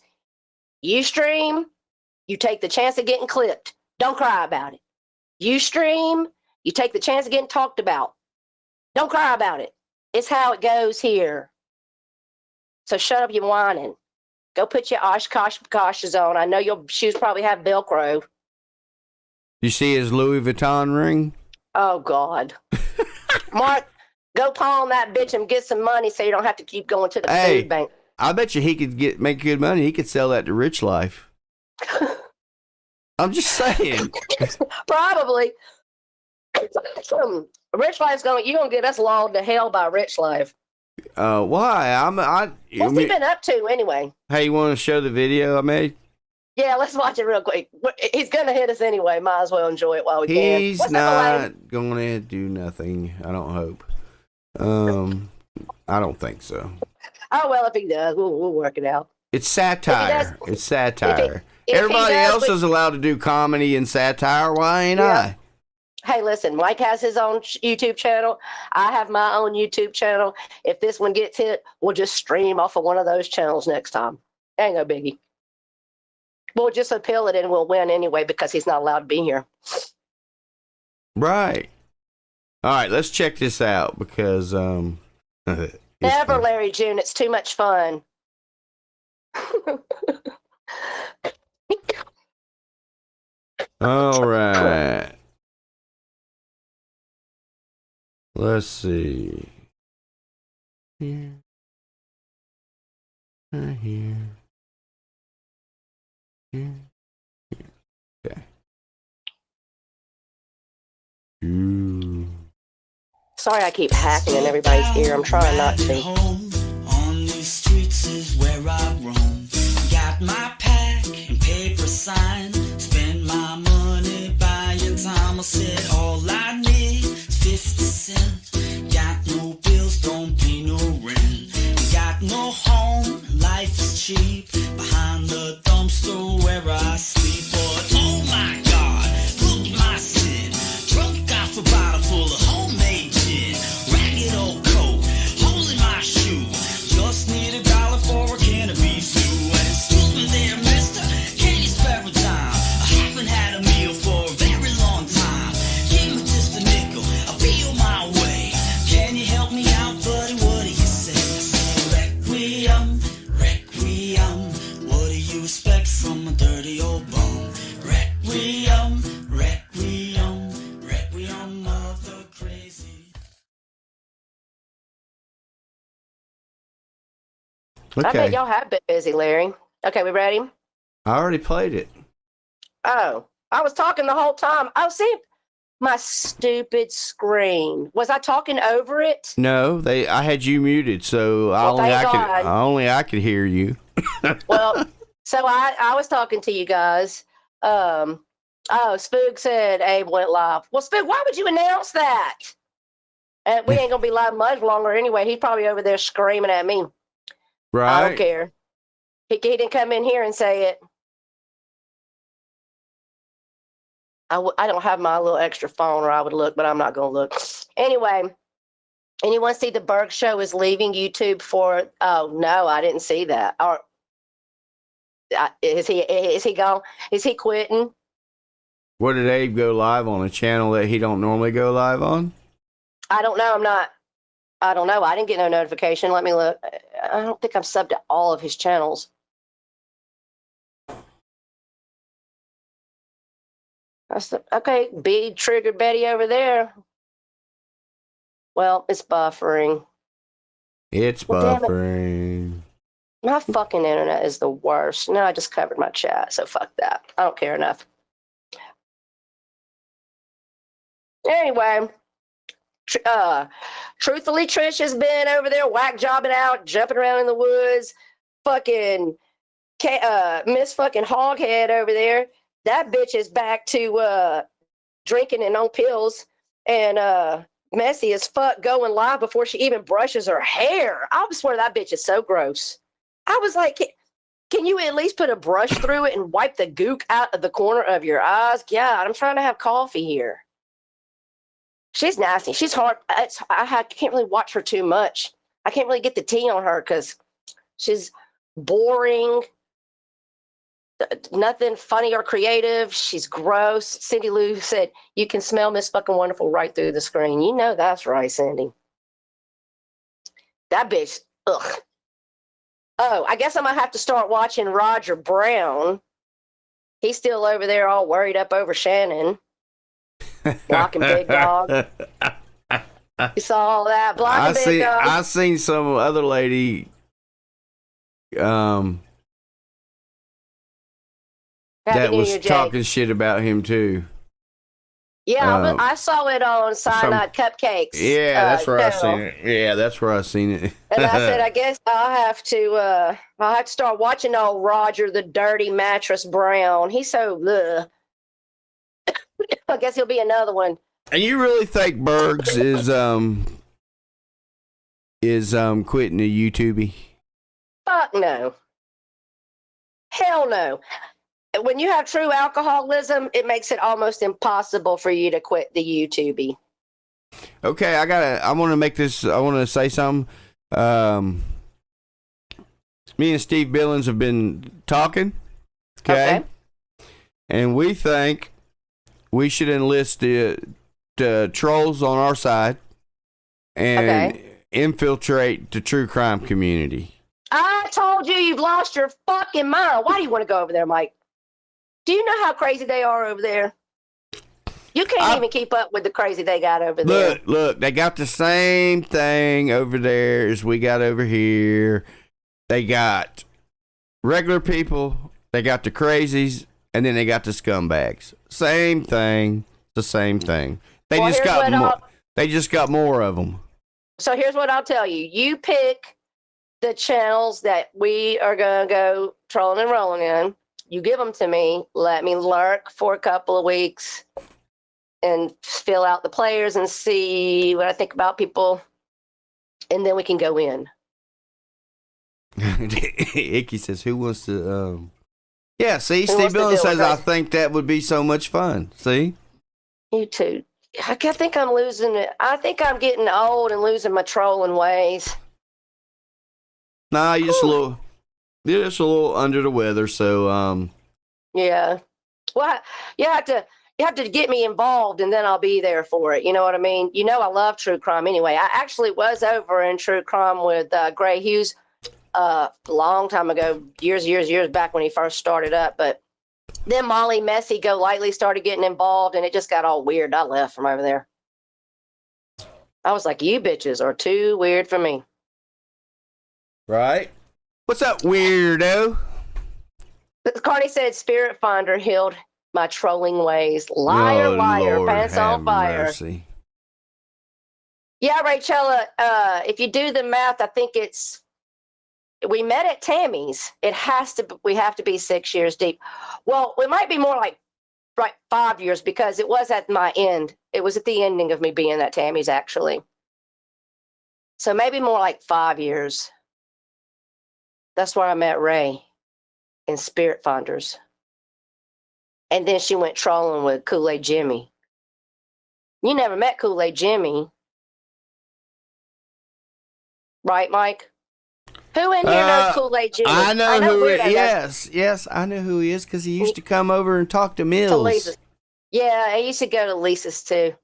You stream, you take the chance of getting clipped. Don't cry about it. You stream, you take the chance of getting talked about. Don't cry about it. It's how it goes here. So shut up, you whining. Go put your Oshkosh's on. I know your shoes probably have Velcro. You see his Louis Vuitton ring? Oh, God. Mark, go pawn that bitch and get some money so you don't have to keep going to the food bank. I bet you he could make good money. He could sell that to Rich Life. I'm just saying. Probably. Rich Life's you're gonna get us logged to hell by Rich Life. Why? What's he been up to anyway? Hey, you want to show the video I made? Yeah, let's watch it real quick. He's gonna hit us anyway. Might as well enjoy it while we can. He's What's up, not going to do nothing. I don't hope. I don't think so. Oh well, if he does, we'll work it out. It's satire. It's satire. If Everybody he does, else is allowed to do comedy and satire. Why ain't Yeah. I? Hey, listen, Mike has his own YouTube channel. I have my own YouTube channel. If this one gets hit, we'll just stream off of one of those channels next time. Ain't no biggie. We'll just appeal it and we'll win anyway because he's not allowed to be here. Right. All right, let's check this out because it's Never, fun. Larry June. It's too much fun. All right. Let's see. Here. Right here. Here. Here. Okay. Ooh. Sorry I keep hacking in everybody's ear. I'm trying not to. Home on these streets is where I roam. Got my pack and paper sign. Spend my money buying time. I said all I need is 50 cents. Got no bills, don't pay no rent. Got no home, life is cheap. Behind the dumpster where I sleep. But oh my God, look my sin. Drunk off a bottle full of homemade gin. Ragged old coat, hole in my shoe. Just need $1 for a can of beef stew. And excuse me there, mister, can you spare a dime? dirty old bum. Requiem, requiem, requiem of the crazy. I bet Okay. y'all have been busy, Larry. Okay, we ready? I already played it. Oh, I was talking the whole time. Oh, see, my stupid screen. Was I talking over it? No, I had you muted, so Well, thank God. only I could hear you. Well, so I was talking to you guys. Oh, Spook said Abe went live. Well, Spook, why would you announce that? And we ain't gonna be live much longer anyway. He's probably over there screaming at me. Right? I don't care. He didn't come in here and say it. I don't have my little extra phone, or I would look, but I'm not gonna look. Anyway, anyone see the Berg Show is leaving YouTube for? Oh no, I didn't see that. Or is he gone? Is he quitting? What did Abe go live on? A channel that he don't normally go live on? I don't know. I don't know. I didn't get no notification. Let me look. I don't think I'm subbed to all of his channels. Okay, big triggered Betty over there. Well, it's buffering. It's Well, damn it. buffering. My fucking internet is the worst. No, I just covered my chat, so fuck that. I don't care enough. Anyway, truthfully, Trish has been over there whack jobbing out, jumping around in the woods. Fucking Miss fucking Hoghead over there. That bitch is back to drinking and on pills and messy as fuck going live before she even brushes her hair. I swear that bitch is so gross. I was like, can you at least put a brush through it and wipe the gook out of the corner of your eyes? God, I'm trying to have coffee here. She's nasty. She's hard. I can't really watch her too much. I can't really get the tea on her because she's boring. Nothing funny or creative. She's gross. Cindy Lou said, you can smell Miss Fucking Wonderful right through the screen. You know that's right, Cindy. That bitch, ugh. Oh, I guess I'm going to have to start watching Roger Brown. He's still over there all worried up over Shannon. Blocking Big Dog. You saw all that? Blocking Big Dog. I seen some other lady that was talking shit about him too. Yeah, I saw it on Cyanide Cupcakes. Yeah, that's where I seen it. Yeah, that's where I seen it. And I said, I guess I'll have to start watching old Roger the Dirty Mattress Brown. He's so ugh. I guess he'll be another one. And you really think Bergs is quitting the YouTube? Fuck no. Hell no. When you have true alcoholism, it makes it almost impossible for you to quit the YouTube. Okay, I want to say something. Me and Steve Billings have been talking. Okay. And we think we should enlist the trolls on our side and infiltrate the true crime community. I told you you've lost your fucking mind. Why do you want to go over there, Mike? Do you know how crazy they are over there? You can't even keep up with the crazy they got over there. Look, they got the same thing over there as we got over here. They got regular people, they got the crazies, and then they got the scumbags. Same thing, the same thing. They just got more of them. So here's what I'll tell you. You pick the channels that we are going to go trolling and rolling in. You give them to me. Let me lurk for a couple of weeks and fill out the players and see what I think about people. And then we can go in. Icky says, who wants to... Yeah, see, Steve Billings says, I think that would be so much fun. See? You too. I think I'm losing it. I think I'm getting old and losing my trolling ways. Nah, you're just a little under the weather, so yeah. Well, you have to get me involved, and then I'll be there for it. You know what I mean? You know I love true crime anyway. I actually was over in true crime with Gray Hughes a long time ago, years back when he first started up. But Then Molly Messy Go Lightly started getting involved, and it just got all weird. I left from over there. I was like, you bitches are too weird for me. Right? What's up, weirdo? Cardi said Spirit Finder healed my trolling ways. Liar, liar, Lord, pants on have fire. mercy. Yeah, Rachella, if you do the math, I think we met at Tammy's. We have to be 6 years deep. Well, we might be more like 5 years because it was at my end. It was at the ending of me being at Tammy's, actually. So maybe more like 5 years. That's where I met Ray in Spirit Finders. And then she went trolling with Kool-Aid Jimmy. You never met Kool-Aid Jimmy. Right, Mike? Who in here knows Kool-Aid Jimmy? I know who Weirdo knows. Yes, I know who he is because he used to come over and talk to To Mills. Lisa's. Yeah, I used to go to Lisa's too.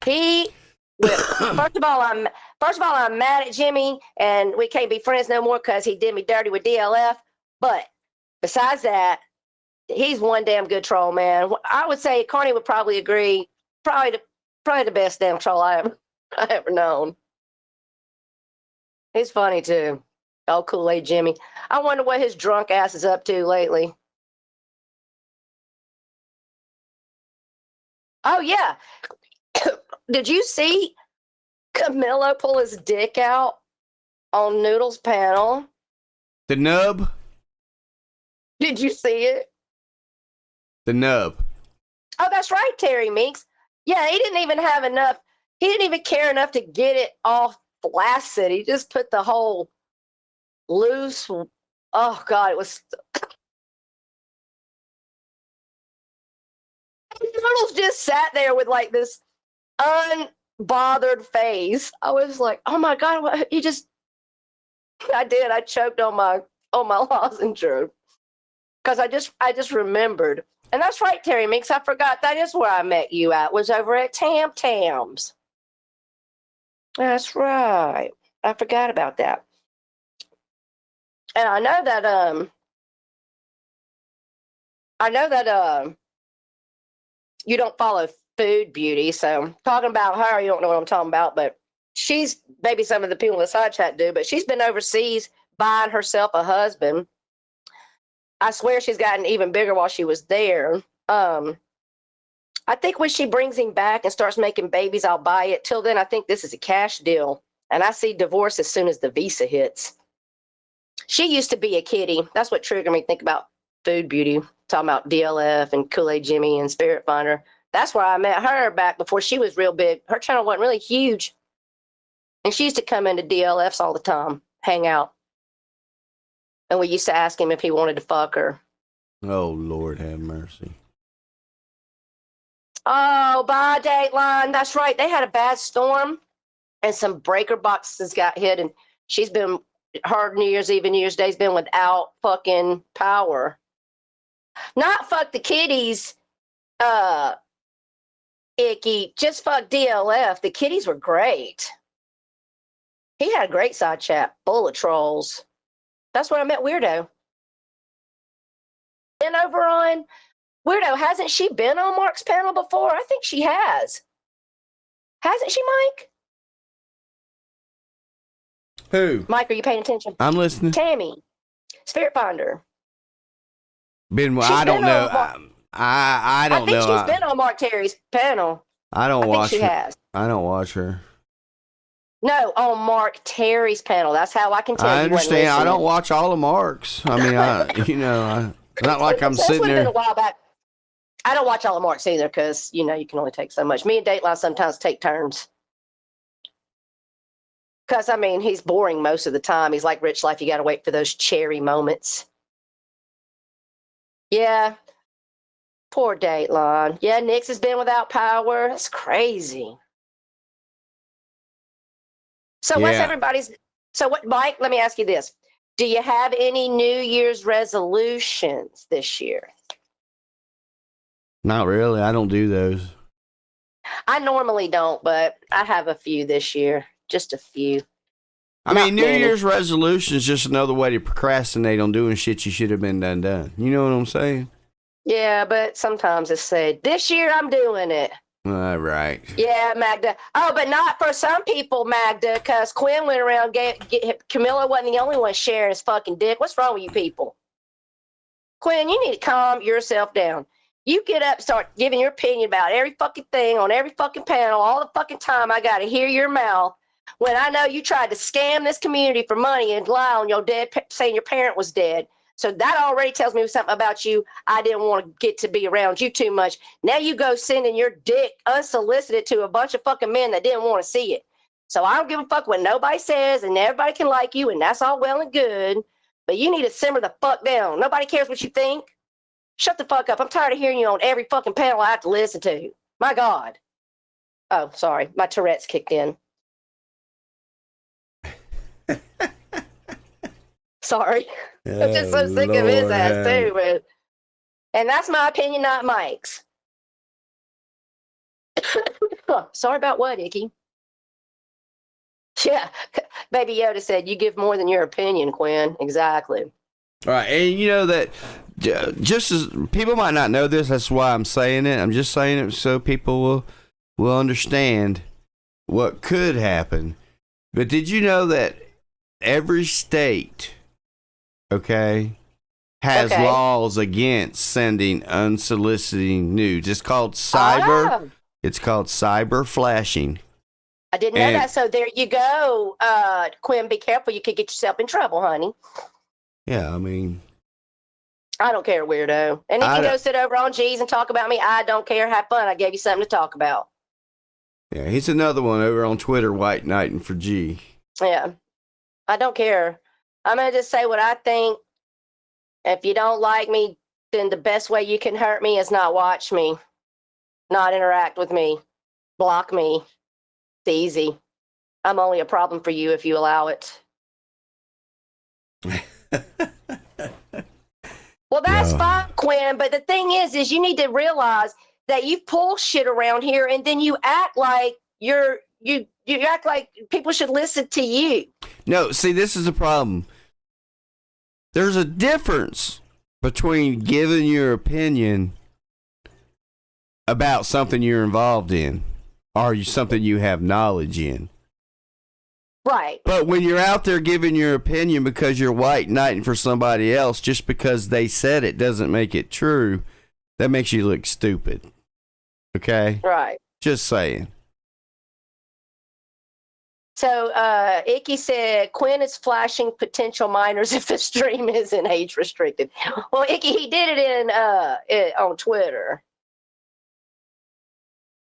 First of all, I'm mad at Jimmy, and we can't be friends no more because he did me dirty with DLF. But besides that, he's one damn good troll, man. I would say Carney would probably agree. Probably the best damn troll I ever known. He's funny too. Oh, Kool-Aid Jimmy. I wonder what his drunk ass is up to lately. Oh yeah. Did you see Camilo pull his dick out on Noodle's panel? The nub? Did you see it? The nub. Oh, that's right, Terry Meeks. Yeah, he didn't even have enough. He didn't even care enough to get it off flaccid. He just put the whole loose. Oh God, it was. Noodles just sat there with like this unbothered face. I was like, oh my God, what you just. I did. I choked on my lozenge because I just remembered. And that's right, Terry Meeks. I forgot. That is where I met you at. Was over at Tam Tams. That's right. I forgot about that. And I know that you don't follow Food Beauty. So talking about her, you don't know what I'm talking about, but she's maybe some of the people in the side chat do, but she's been overseas buying herself a husband. I swear she's gotten even bigger while she was there. I think when she brings him back and starts making babies, I'll buy it. Till then, I think this is a cash deal. And I see divorce as soon as the visa hits. She used to be a kitty. That's what triggered me to think about Food Beauty. Talking about DLF and Kool-Aid Jimmy and Spirit Finder. That's where I met her back before she was real big. Her channel wasn't really huge. And she used to come into DLFs all the time, hang out. And we used to ask him if he wanted to fuck her. Oh, Lord have mercy. Oh, bye, Dateline. That's right. They had a bad storm and some breaker boxes got hit. And she's been, her New Year's Eve and New Year's Day's been without fucking power. Not fuck the kitties, Icky. Just fuck DLF. The kitties were great. He had a great side chat, full of trolls. That's where I met Weirdo. Been over on Weirdo. Hasn't she been on Mark's panel before? I think she has. Hasn't she, Mike? Who? Mike, are you paying attention? I'm listening. Tammy, Spirit Finder. I don't know. I don't know. I think she's been on Mark Terry's panel. I don't watch think she her. has. I don't watch her. No, on Mark Terry's panel. That's how I can tell you. I understand. I don't watch. watch all the marks. I mean, not like I'm sitting Been there. a while back. I don't watch all the marks either because you can only take so much. Me and Dateline sometimes take turns. Because I mean, he's boring most of the time. He's like Rich Life. You got to wait for those cherry moments. Yeah. Poor Dateline. Yeah, Nix has been without power. That's crazy. So what's Yeah. everybody's? So what, Mike? Let me ask you this: do you have any New Year's resolutions this year? Not really. I don't do those. I normally don't, but I have a few this year. Just a few. I mean, New many. Year's resolution is just another way to procrastinate on doing shit you should have been done. You know what I'm saying? Yeah, but sometimes it's said, this year I'm doing it. All right. Yeah, Magda. Oh, but not for some people, Magda, because Quinn went around, Camilla wasn't the only one sharing his fucking dick. What's wrong with you people? Quinn, you need to calm yourself down. You get up, start giving your opinion about every fucking thing on every fucking panel all the fucking time. I got to hear your mouth when I know you tried to scam this community for money and lie on your dead, saying your parent was dead. So that already tells me something about you. I didn't want to get to be around you too much. Now you go sending your dick unsolicited to a bunch of fucking men that didn't want to see it. So I don't give a fuck what nobody says, and everybody can like you, and that's all well and good. But you need to simmer the fuck down. Nobody cares what you think. Shut the fuck up. I'm tired of hearing you on every fucking panel I have to listen to. My God. Oh, sorry. My Tourette's kicked in. Sorry. I'm just so sick of his ass too, man. And that's my opinion, not Mike's. Sorry about what, Icky? Yeah. Baby Yoda said, you give more than your opinion, Quinn. Exactly. All right, and you know that just as people might not know this, that's why I'm saying it. I'm just saying it so people will understand what could happen. But did you know that every state, has laws against sending unsolicited nudes? It's called cyber. Oh. It's called cyber flashing. I didn't know that. So there you go. Quinn, be careful. You could get yourself in trouble, honey. Yeah, I mean, I don't care, weirdo. And you can go sit over on G's and talk about me. I don't care. Have fun. I gave you something to talk about. yeah, he's another one over on Twitter, White Knighting for G. Yeah. I don't care. I'm going to just say what I think. If you don't like me, then the best way you can hurt me is not watch me, not interact with me, block me. It's easy. I'm only a problem for you if you allow it. Well, that's fine, Quinn. But the thing is you need to realize that you pull shit around here, and then you act like you act like people should listen to you. No, see, this is the problem. There's a difference between giving your opinion about something you're involved in or something you have knowledge in. Right. But when you're out there giving your opinion because you're white knighting for somebody else just because they said it doesn't make it true, that makes you look stupid. Okay? Right. Just saying. So Icky said Quinn is flashing potential minors if the stream isn't age restricted. Well, Icky, he did it on Twitter.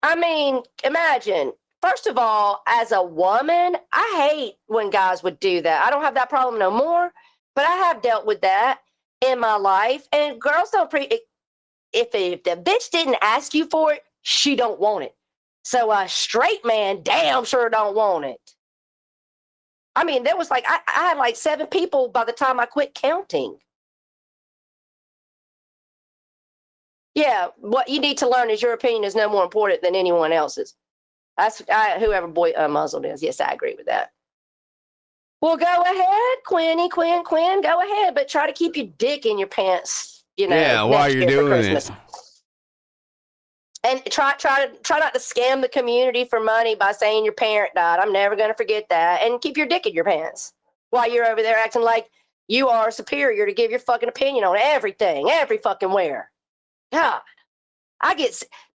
I mean, imagine. First of all, as a woman, I hate when guys would do that. I don't have that problem no more, but I have dealt with that in my life. And girls don't if the bitch didn't ask you for it, she don't want it. So a straight man damn sure don't want it. I mean, there was like, I had like 7 people by the time I quit counting. Yeah, what you need to learn is your opinion is no more important than anyone else's. That's whoever boy muzzled is. Yes, I agree with that. Well, go ahead, Quinn, go ahead, but try to keep your dick in your pants, Yeah, while you're doing it. And try not to scam the community for money by saying your parent died. I'm never going to forget that. And keep your dick in your pants while you're over there acting like you are superior to give your fucking opinion on everything, every fucking where. God,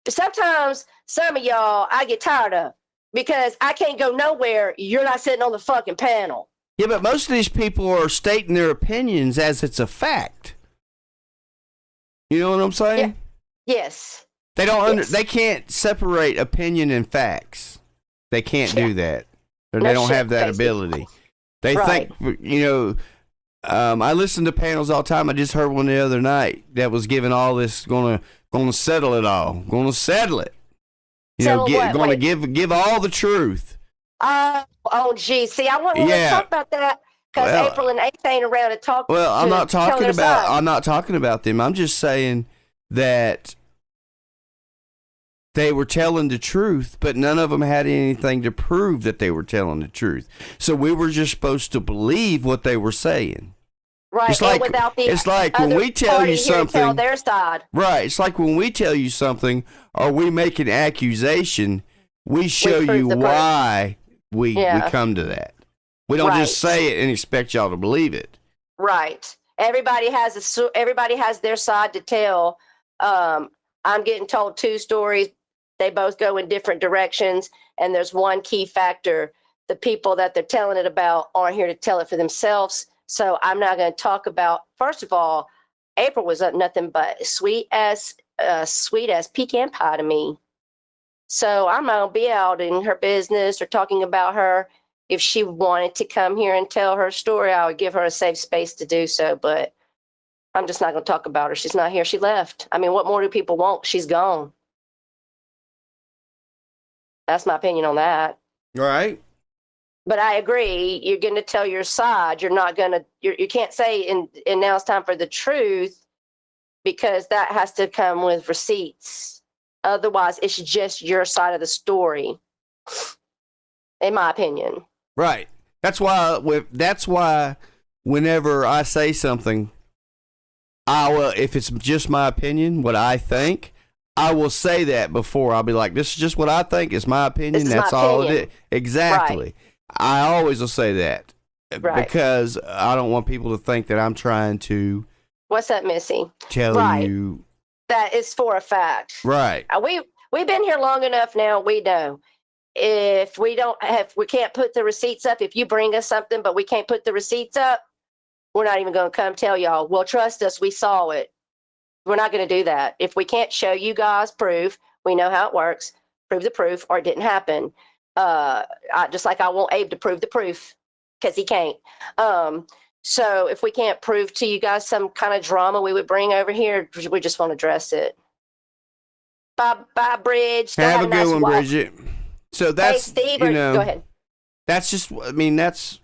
sometimes some of y'all I get tired of because I can't go nowhere. You're not sitting on the fucking panel. Yeah, but most of these people are stating their opinions as it's a fact. You know what I'm saying? Yeah. Yes. They don't. They can't separate opinion and facts. They can't do that. Or they don't have that ability. They think, I listen to panels all the time. I just heard one the other night that was giving all this, gonna settle it all, gonna settle it. Going to give all the truth. Oh, gee. See, I want to talk about that because April and Ace ain't around to talk. Well, I'm not talking about them. I'm just saying that they were telling the truth, but none of them had anything to prove that they were telling the truth. So we were just supposed to believe what they were saying. Right. It's and like, without the it's like when other we tell party you here to tell something, their side. right? It's like when we tell you something or we make an accusation, we show prove you the proof. why we Yeah. come to that. We don't just Right. say it and expect y'all to believe it. Right. Everybody has their side to tell. I'm getting told 2 stories. They both go in different directions. And there's one key factor. The people that they're telling it about aren't here to tell it for themselves. So I'm not going to talk about, first of all, April was nothing but sweet as pecan pie to me. So I'm not going to be out in her business or talking about her. If she wanted to come here and tell her story, I would give her a safe space to do so. But I'm just not going to talk about her. She's not here. She left. I mean, what more do people want? She's gone. That's my opinion on that. Right. But I agree. You're going to tell your side. You're not going to, you can't say, and now it's time for the truth, because that has to come with receipts. Otherwise, it's just your side of the story, in my opinion. Right. That's why whenever I say something, if it's just my opinion, what I think, I will say that before. I'll be like, this is just what I think. It's my opinion. This is That's my all opinion. it is. Exactly. Right. I always will say that Right. because I don't want people to think that I'm trying to What's that, Missy? tell Right. you. That is for a fact. Right. We've been here long enough now. We know if we can't put the receipts up. If you bring us something, but we can't put the receipts up, we're not even going to come tell y'all. Well, trust us, we saw it. We're not going to do that. If we can't show you guys proof, we know how it works. Prove the proof, or it didn't happen. Just like I want Abe to prove the proof, because he can't. So if we can't prove to you guys some kind of drama we would bring over here, we just won't address it. Bye, Bridge. Go Have a nice good one, walk. Bridget. So that's, hey, Steve, you know, go ahead. that's just, I mean, that's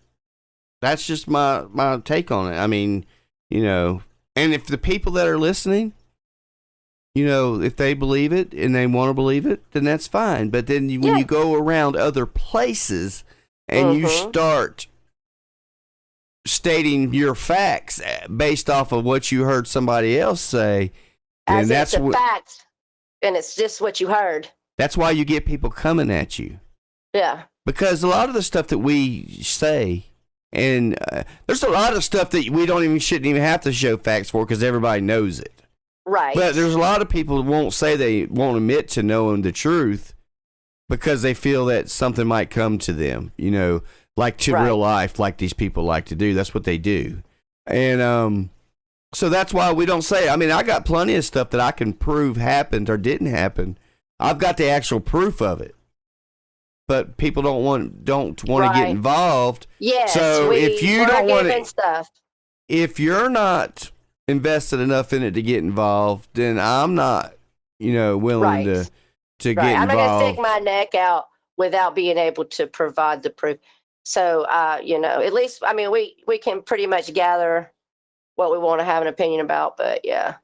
just my take on it. I mean, you know, and if the people that are listening, you know, if they believe it and they want to believe it, then that's fine. But then when you go around other places and you start stating your facts based off of what you heard somebody else say, As then it's a fact, and it's just what you heard. That's why you get people coming at you. Yeah. Because a lot of the stuff that we say, and there's a lot of stuff that we shouldn't even have to show facts for because everybody knows it. Right. But there's a lot of people who won't say they won't admit to knowing the truth because they feel that something might come to them, you know, like to real life, like these people like to do. That's what they do. And so that's why we don't say it. I mean, I got plenty of stuff that I can prove happened or didn't happen. I've got the actual proof of it. But people don't want to get involved. Yes. So if you don't want to, stuff. If you're not invested enough in it to get involved, then I'm not, you know, willing to get involved. I'm not going to stick my neck out without being able to provide the proof. So, you know, at least, I mean, we can pretty much gather what we want to have an opinion about. But yeah.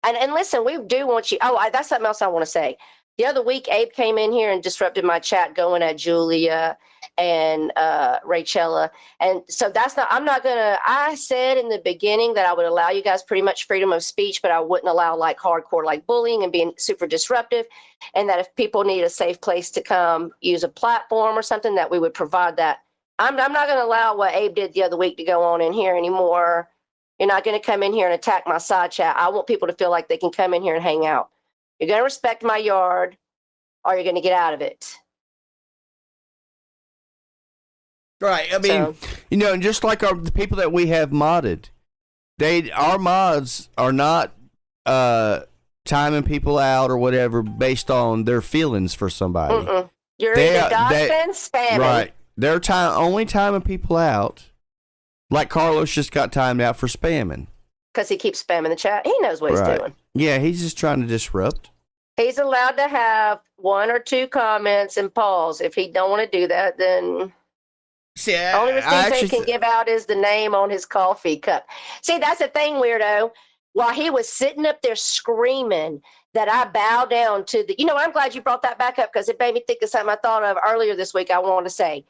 And listen, we do want you. Oh, that's something else I want to say. The other week, Abe came in here and disrupted my chat going at Julia and Rachella. And so I said in the beginning that I would allow you guys pretty much freedom of speech, but I wouldn't allow like hardcore, like bullying and being super disruptive. And that if people need a safe place to come use a platform or something, that we would provide that. I'm not going to allow what Abe did the other week to go on in here anymore. You're not going to come in here and attack my side chat. I want people to feel like they can come in here and hang out. You're going to respect my yard, or you're going to get out of it. Right. I mean, you know, and just like the people that we have modded, our mods are not timing people out or whatever based on their feelings for somebody. You're either gossiping, spamming. Right. They're only timing people out. Like Carlos just got timed out for spamming. Because he keeps spamming the chat. He knows what he's doing. Yeah, he's just trying to disrupt. He's allowed to have 1 or 2 comments and pause. If he don't want to do that, then see, only receipt he can give out is the name on his coffee cup. See, that's the thing, weirdo. While he was sitting up there screaming that I bow down to the, I'm glad you brought that back up because it made me think of something I thought of earlier this week. I want to say,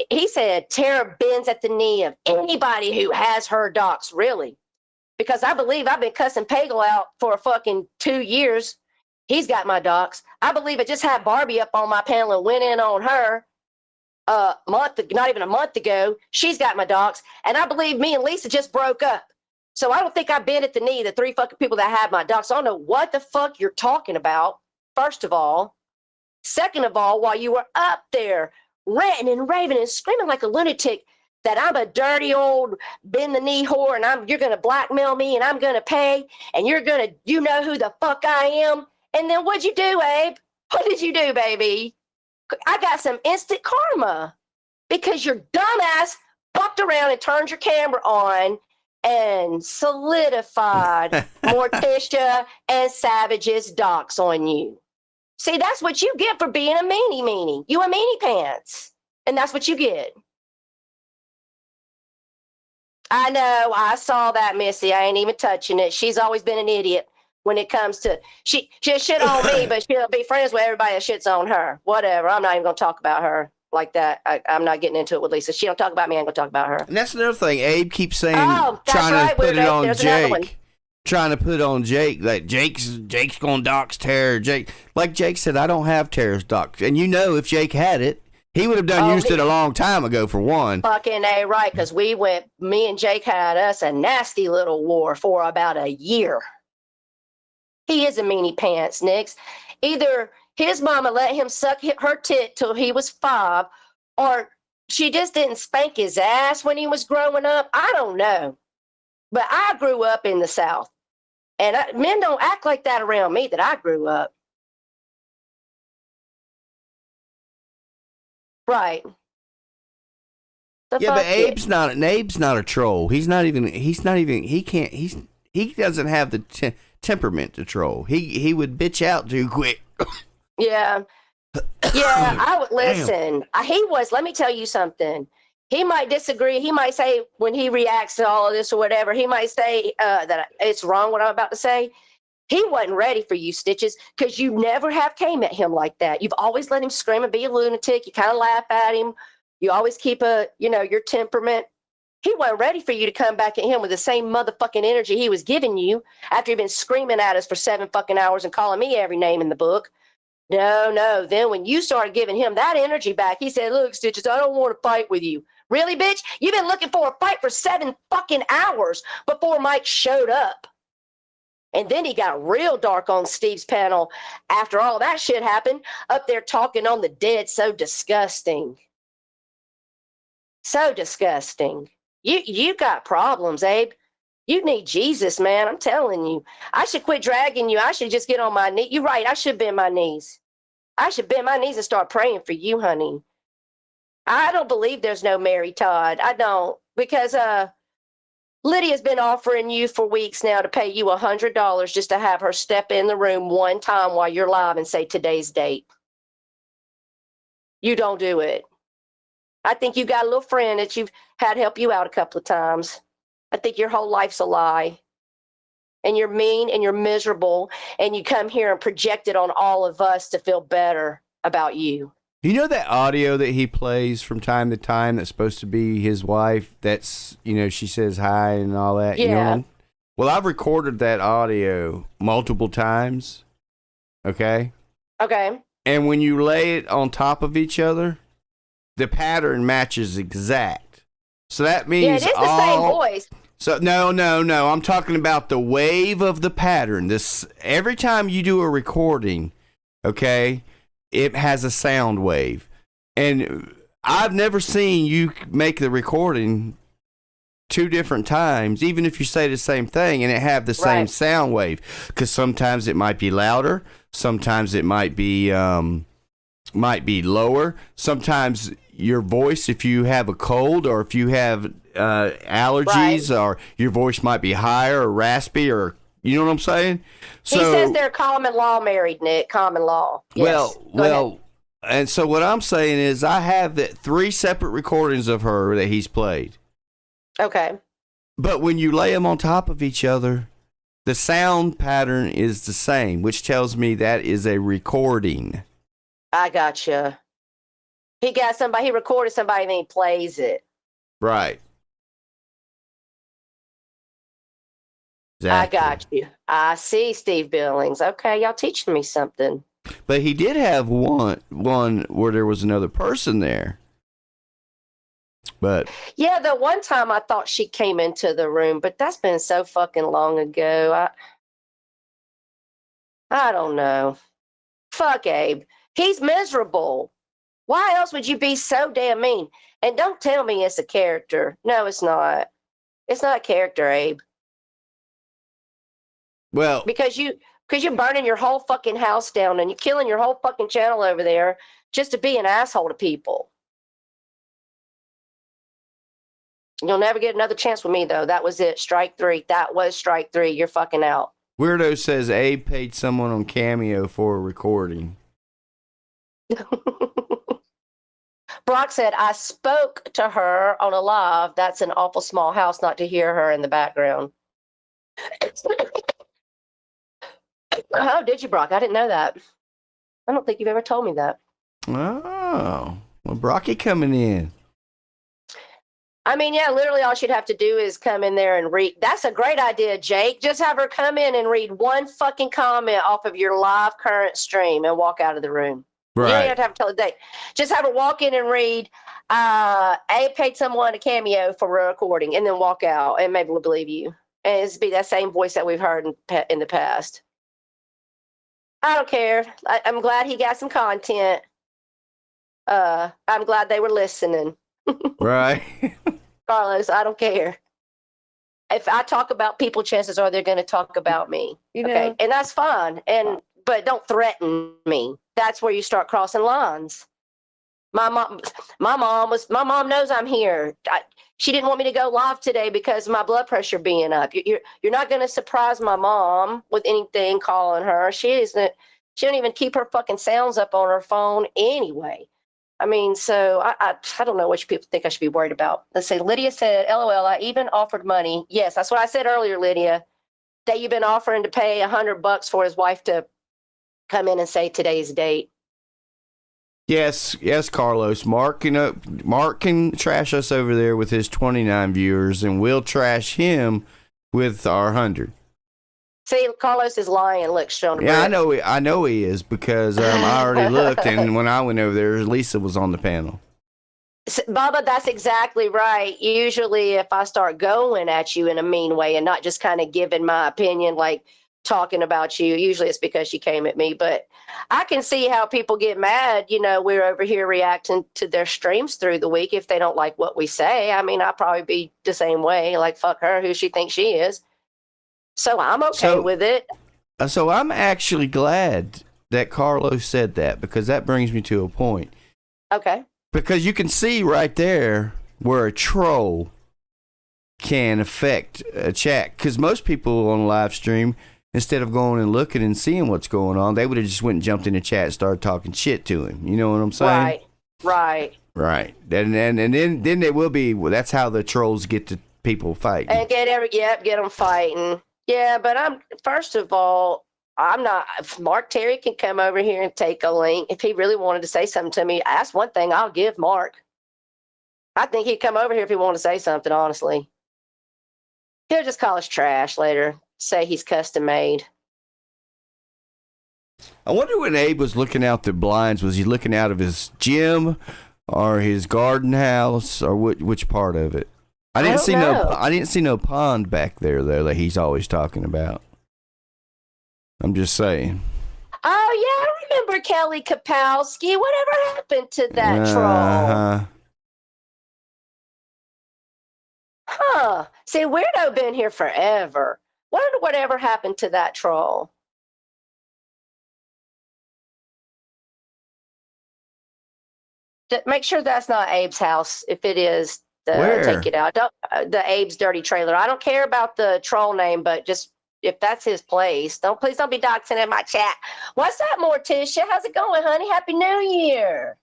he said, Tara bends at the knee of anybody who has her docs, really. Because I believe I've been cussing Pagel out for a fucking 2 years. He's got my docs. I believe I just had Barbie up on my panel and went in on her not even a month ago. She's got my docs. And I believe me and Lisa just broke up. So I don't think I bent at the knee, the 3 fucking people that have my docs. I don't know what the fuck you're talking about, first of all. Second of all, while you were up there ranting and raving and screaming like a lunatic that I'm a dirty old bend the knee whore and you're going to blackmail me and I'm going to pay and you're going to, you know who the fuck I am. And then what'd you do, Abe? What did you do, baby? I got some instant karma because your dumbass fucked around and turned your camera on and solidified Morticia and Savage's docs on you. See, that's what you get for being a meanie. You a meanie pants. And that's what you get. I know. I saw that, Missy. I ain't even touching it. She's always been an idiot when it comes to, she'll shit on me, but she'll be friends with everybody that shits on her. Whatever. I'm not even going to talk about her like that. I'm not getting into it with Lisa. She don't talk about me. I ain't going to talk about her. And that's another thing. Abe keeps saying, trying to put it on There's another one. Jake. Trying to put it on Jake. Like, Jake's going to dox Tara. Jake. Like Jake said, I don't have Tara's docs. And if Jake had it, he would have used it a long time ago, for one. Fucking A, right, because me and Jake had us a nasty little war for about a year. He is a meanie pants, Nix. Either his mama let him suck her tit till he was 5, or she just didn't spank his ass when he was growing up. I don't know. But I grew up in the South. And men don't act like that around me that I grew up. Right. Yeah, but Abe's not a troll. He doesn't have the temperament to troll. He would bitch out too quick. Yeah. Yeah, I would listen. Let me tell you something. He might disagree. He might say when he reacts to all of this or whatever, he might say that it's wrong what I'm about to say. He wasn't ready for you, Stitches, because you never have came at him like that. You've always let him scream and be a lunatic. You kind of laugh at him. You always keep your temperament. He wasn't ready for you to come back at him with the same motherfucking energy he was giving you after he'd been screaming at us for 7 fucking hours and calling me every name in the book. No. Then when you started giving him that energy back, he said, look, Stitches, I don't want to fight with you. Really, bitch? You've been looking for a fight for 7 fucking hours before Mike showed up. And then he got real dark on Steve's panel after all that shit happened, up there talking on the dead. So disgusting. So disgusting. You got problems, Abe. You need Jesus, man. I'm telling you. I should quit dragging you. I should just get on my knees. You're right. I should bend my knees. I should bend my knees and start praying for you, honey. I don't believe there's no Mary Todd. I don't. Because Lydia's been offering you for weeks now to pay you $100 just to have her step in the room one time while you're live and say today's date. You don't do it. I think you got a little friend that you've had help you out a couple of times. I think your whole life's a lie. And you're mean and you're miserable. And you come here and project it on all of us to feel better about you. You know that audio that he plays from time to time that's supposed to be his wife? That's, she says hi and all that. Yeah. You know? Well, I've recorded that audio multiple times. Okay? Okay. And when you lay it on top of each other, the pattern matches exact. So that means it is the same voice. So no. I'm talking about the wave of the pattern. This every time you do a recording, okay, it has a sound wave. And I've never seen you make the recording 2 different times, even if you say the same thing and it have the same sound wave. Because sometimes it might be louder, sometimes it might be lower, sometimes your voice, if you have a cold or if you have allergies, or your voice might be higher or raspy, or you know what I'm saying? So, he says they're common law married, Nick. Common law. Yes. Well, and so what I'm saying is I have 3 separate recordings of her that he's played. Okay. But when you lay them on top of each other, The sound pattern is the same, which tells me that is a recording. I gotcha. He got somebody, he recorded somebody and then he plays it. Right. I Exactly. got you. I see, Steve Billings. Okay, y'all teaching me something. But he did have one where there was another person there. But Yeah, the one time I thought she came into the room, but that's been so fucking long ago. I don't know. Fuck Abe. He's miserable. Why else would you be so damn mean? And don't tell me it's a character. No, it's not. It's not a character, Abe. well, Because you're burning your whole fucking house down and you're killing your whole fucking channel over there just to be an asshole to people. You'll never get another chance with me, though. That was it. Strike three. That was strike three. You're fucking out. Weirdo says Abe paid someone on Cameo for a recording. Brock said, I spoke to her on a live. That's an awful small house not to hear her in the background. Oh, did you, Brock? I didn't know that. I don't think you've ever told me that. Oh, well, Brocky coming in. I mean, yeah, literally all she'd have to do is come in there and read. That's a great idea, Jake. Just have her come in and read one fucking comment off of your live current stream and walk out of the room. You don't Right. have to tell a date. Just have her walk in and read, Abe paid someone a cameo for a recording, and then walk out, and maybe we'll believe you. And it's be that same voice that we've heard in the past. I don't care. I'm glad he got some content. I'm glad they were listening. Right. Carlos, I don't care. If I talk about people, chances are they're going to talk about me. You know, Okay, and that's fine. But don't threaten me. That's where you start crossing lines. My mom knows I'm here. She didn't want me to go live today because of my blood pressure being up. You're not going to surprise my mom with anything calling her. She don't even keep her fucking sounds up on her phone anyway. I mean, so I don't know what you people think I should be worried about. Let's say Lydia said, LOL, I even offered money. Yes, that's what I said earlier, Lydia, that you've been offering to pay $100 for his wife to come in and say today's date. Yes, Carlos. Mark can trash us over there with his 29 viewers, and we'll trash him with our 100. See, Carlos is lying. Look, showing. Yeah, I know he is because I already looked, and when I went over there, Lisa was on the panel. Bubba, that's exactly right. Usually, if I start going at you in a mean way and not just kind of giving my opinion, like talking about you, usually it's because she came at me. But I can see how people get mad. You know, we're over here reacting to their streams through the week if they don't like what we say. I mean, I'd probably be the same way. Like, fuck her, who she thinks she is. So I'm okay with it. So I'm actually glad that Carlos said that, because that brings me to a point. Okay. Because you can see right there where a troll can affect a chat. Because most people on live stream, instead of going and looking and seeing what's going on, they would have just went and jumped in the chat and started talking shit to him. You know what I'm saying? Right. And then they will be. Well, that's how the trolls get to people fighting. And get them fighting. Yeah, but first of all, I'm not. If Mark Terry can come over here and take a link, if he really wanted to say something to me, that's one thing I'll give Mark. I think he'd come over here if he wanted to say something, honestly. He'll just call us trash later, say he's custom made. I wonder when Abe was looking out the blinds, was he looking out of his gym or his garden house, or which part of it? I didn't see no pond back there though that he's always talking about. I'm just saying. Oh yeah, I remember Kelly Kapowski. Whatever happened to that troll? Huh. See, Weirdo been here forever. Wonder whatever happened to that troll. Make sure that's not Abe's house. If it is, take it out. The Abe's dirty trailer. I don't care about the troll name, but just if that's his place, please don't be doxing in my chat. What's that, Morticia? How's it going, honey? Happy New Year.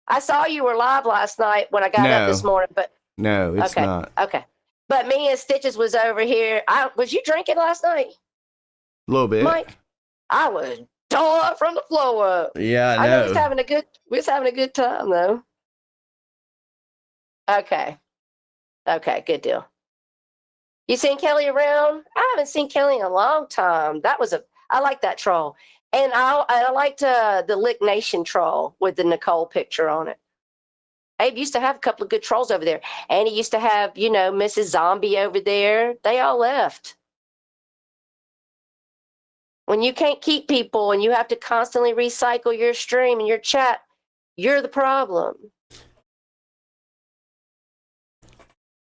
I saw you were live last night when I got up this morning, but no, it's not. Okay. But me and Stitches was over here. Was you drinking last night, A little bit. Mike? I was torn from the floor up. Yeah, I I know know. we was having a good time though. Okay, good deal. You seen Kelly around? I haven't seen Kelly in a long time. I like that troll, and I liked the Lick Nation troll with the Nicole picture on it. Abe used to have a couple of good trolls over there, and he used to have Mrs. Zombie over there. They all left. When you can't keep people and you have to constantly recycle your stream and your chat, you're the problem.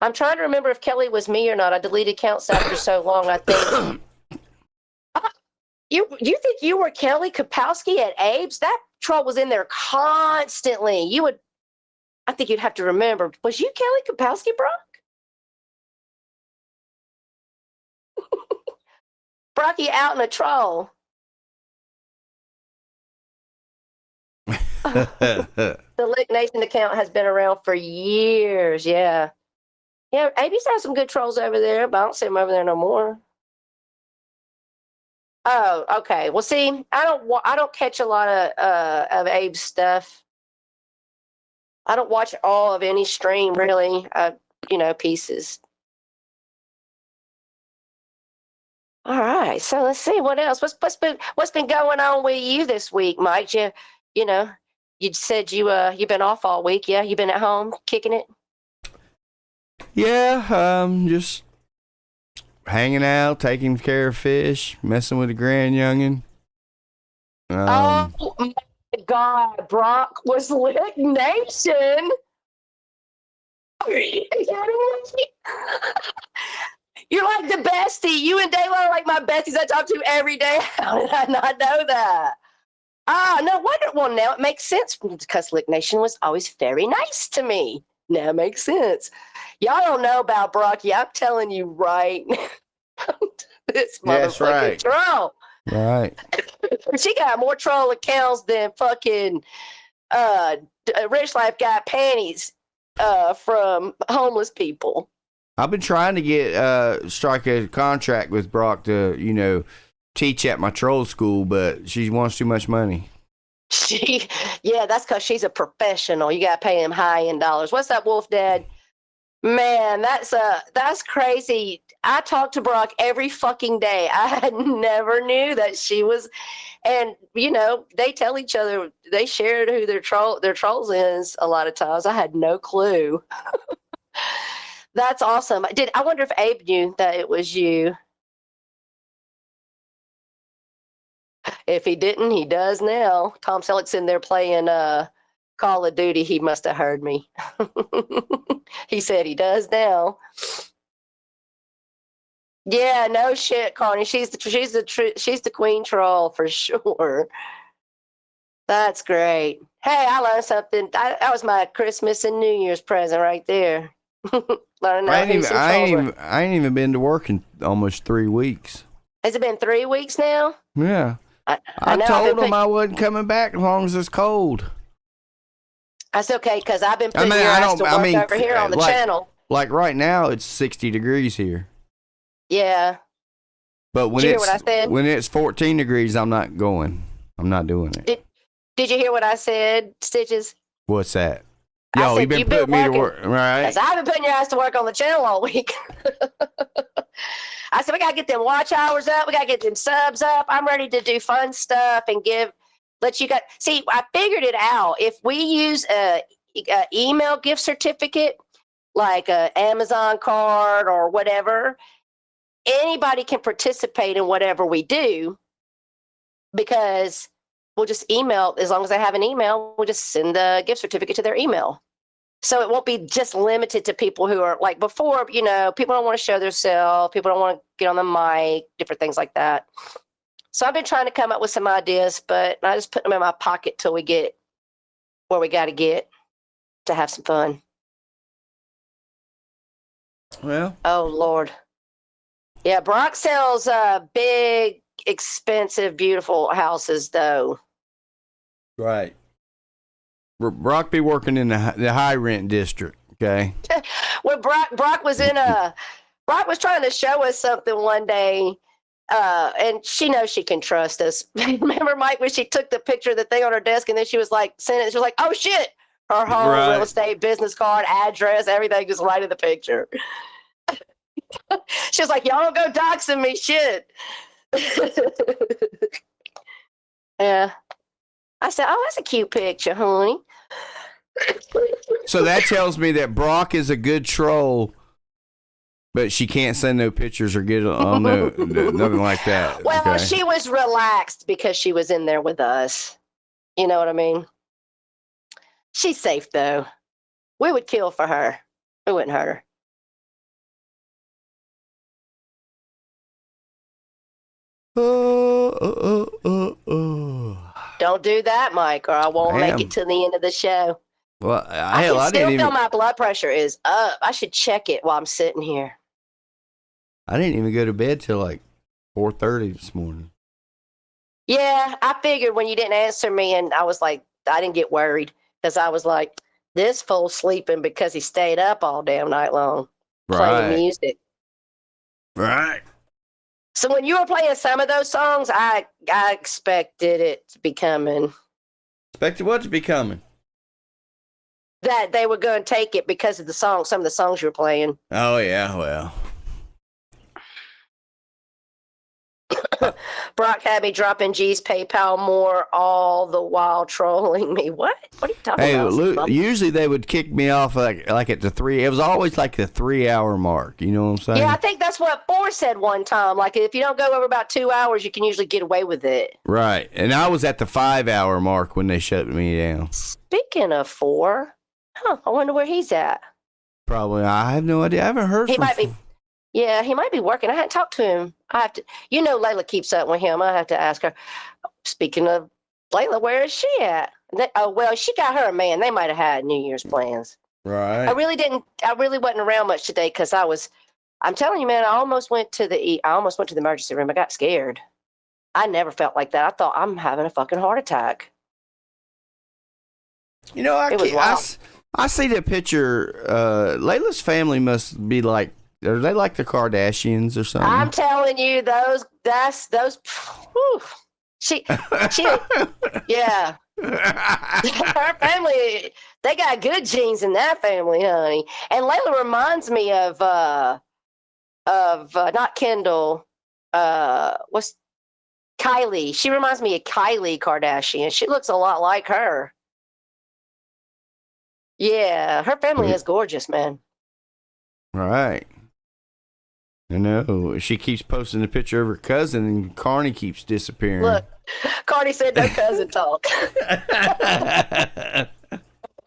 I'm trying to remember if Kelly was me or not. I deleted accounts after so long, I think. You think you were Kelly Kapowski at Abe's? That troll was in there constantly. I think you'd have to remember. Was you Kelly Kapowski, Brock? Brock, you out in a troll. The Lick Nation account has been around for years. Yeah. Yeah, Abe used to have some good trolls over there, but I don't see them over there no more. Oh, okay. Well, see, I don't catch a lot of Abe's stuff. I don't watch all of any stream really. Pieces. All right. So let's see what else. What's been going on with you this week, Mike? You said you've been off all week. Yeah, you've been at home kicking it. Yeah, just hanging out, taking care of fish, messing with the grand youngin. Oh my God, Brock was Lick Nation. You're like the bestie. You and Dayla are like my besties I talk to every day. How did I not know that? No wonder. Well, now it makes sense because Lick Nation was always very nice to me. Now it makes sense. Y'all don't know about Brocky. I'm telling you right. This Yes, motherfucking right. troll. Right. She got more troll accounts than fucking Rich Life got panties from homeless people. I've been trying to get strike a contract with Brock to, teach at my troll school, but she wants too much money. That's because she's a professional. You got to pay him high-end dollars. What's that, Wolf Dad? Man, that's crazy. I talk to Brock every fucking day. I never knew that she was, and they tell each other, they shared who their trolls is a lot of times. I had no clue. That's awesome. I wonder if Abe knew that it was you. If he didn't, he does now. Tom Selleck's in there playing Call of Duty. He must have heard me. He said he does now. Yeah, no shit, Connie. She's the queen troll for sure. That's great. Hey, I learned something. That was my Christmas and New Year's present right there. I ain't even been to work in almost 3 weeks. Has it been 3 weeks now? Yeah. I told them I wasn't coming back as long as it's cold. That's okay, because I've been putting your ass to work over here on the channel. Like right now, it's 60 degrees here. Yeah. But when Did you hear what I said? When it's 14 degrees, I'm not going. I'm not doing it. Did you hear what I said, Stitches? What's that? I said, you've been putting me to work, right? Because I've been putting your ass to work on the channel all week. I said, we got to get them watch hours up. We got to get them subs up. I'm ready to do fun stuff and let you guys. See, I figured it out. If we use a email gift certificate, like an Amazon card or whatever, anybody can participate in whatever we do because we'll just email. As long as they have an email, we'll just send the gift certificate to their email. So it won't be just limited to people who are like before, people don't want to show themselves. People don't want to get on the mic, different things like that. So I've been trying to come up with some ideas, but I just put them in my pocket till we get where we got to get to have some fun. Well. Oh, Lord. Yeah, Brock sells big, expensive, beautiful houses, though. Right. Brock be working in the high rent district, okay? when Brock was Brock was trying to show us something one day, and she knows she can trust us. Remember, Mike, when she took the picture of the thing on her desk, and then she was like, sent it. She was like, "Oh shit!" Her whole real estate business card, address, everything just right in the picture. She was like, "Y'all don't go doxing me, shit." Yeah. I said, "Oh, that's a cute picture, honey." So that tells me that Brock is a good troll, but she can't send no pictures or get on nothing like that. Well, okay. she was relaxed because she was in there with us. You know what I mean? She's safe though. We would kill for her. We wouldn't hurt her. Don't do that, Mike, or I won't make it to the end of the show. Well, I hell, can I still didn't feel even. my blood pressure is up. I should check it while I'm sitting here. I didn't even go to bed till like 4:30 this morning. Yeah, I figured when you didn't answer me, and I was like, I didn't get worried because I was like, this fool's sleeping because he stayed up all damn night long playing music. Right. So when you were playing some of those songs, I expected it to be coming. Expected what to be coming? That they were going to take it because of the song, some of the songs you were playing. Oh yeah, well. Brock had me dropping G's PayPal more all the while trolling me. What? What are you talking about? Luke, usually they would kick me off like at the 3. It was always like the 3-hour mark. You know what I'm saying? Yeah, I think that's what Four said one time. Like if you don't go over about 2 hours, you can usually get away with it. Right. And I was at the 5-hour mark when they shut me down. Speaking of Four, I wonder where he's at. Probably. I have no idea. I haven't heard He from might be. Yeah, he might be working. I hadn't talked to him. I have to. You know, Layla keeps up with him. I have to ask her. Speaking of Layla, where is she at? Oh well, she got her a man. They might have had New Year's plans. Right. I really wasn't around much today because I was. I'm telling you, man. I almost went to the emergency room. I got scared. I never felt like that. I thought I'm having a fucking heart attack. You know, I see the picture. Layla's family must be like. Are they like the Kardashians or something? I'm telling you, those. Whew. She, yeah. Her family, they got good genes in that family, honey. And Layla reminds me of not Kendall. What's Kylie? She reminds me of Kylie Kardashian. She looks a lot like her. Yeah, her family is gorgeous, man. Right. I know. She keeps posting a picture of her cousin, and Carney keeps disappearing. Look, Carney said no cousin talk.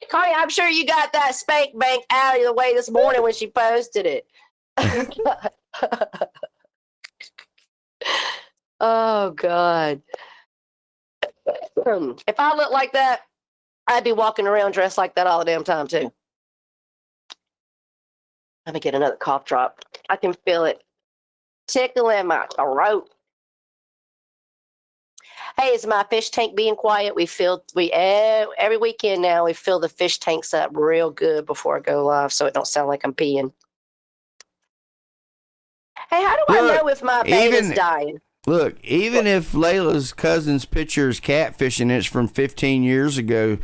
Carney, I'm sure you got that spank bank out of the way this morning when she posted it. Oh, God. If I looked like that, I'd be walking around dressed like that all the damn time, too. Let me get another cough drop. I can feel it tickling my throat. Hey, is my fish tank being quiet? Every weekend now we fill the fish tanks up real good before I go live, so it don't sound like I'm peeing. Hey, how do I know if my beta's dying? Look, even if Layla's cousin's picture is catfishing, and it's from 15 years ago,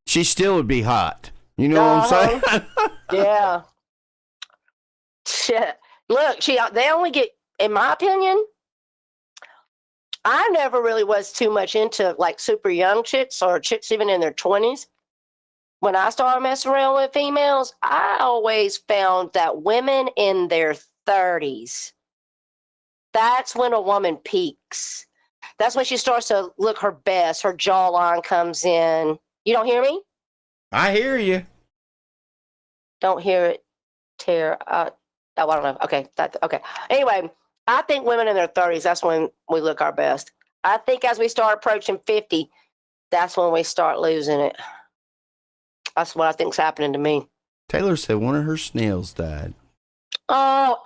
she still would be hot. You know what I'm saying? Yeah. Shit. Look, they only get, in my opinion, I never really was too much into like super young chicks or chicks even in their 20s. When I started messing around with females, I always found that women in their 30s, that's when a woman peaks. That's when she starts to look her best. Her jawline comes in. You don't hear me? I hear you. Don't hear it, Tara. I don't know. Okay. Okay. Anyway, I think women in their 30s, that's when we look our best. I think as we start approaching 50, that's when we start losing it. That's what I think's happening to me. Taylor said one of her snails died. Oh,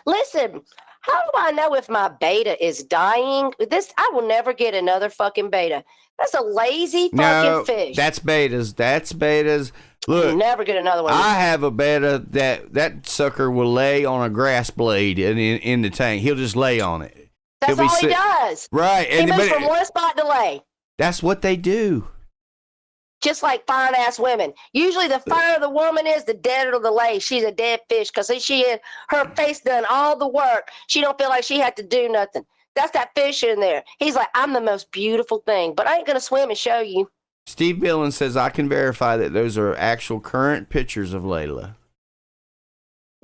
listen, how do I know if my beta is dying? I will never get another fucking beta. That's a lazy fucking fish. That's betas. Look, Never get another one. I have a betta that sucker will lay on a grass blade in the tank. He'll just lay on it. That's all he does. Right. He moves from one spot to lay. That's what they do. Just like fine ass women. Usually the finer the woman is, the deader the lay. She's a dead fish because she had her face done all the work. She don't feel like she had to do nothing. That's that fish in there. He's like, I'm the most beautiful thing, but I ain't gonna swim and show you. Steve Billin says I can verify that those are actual current pictures of Layla.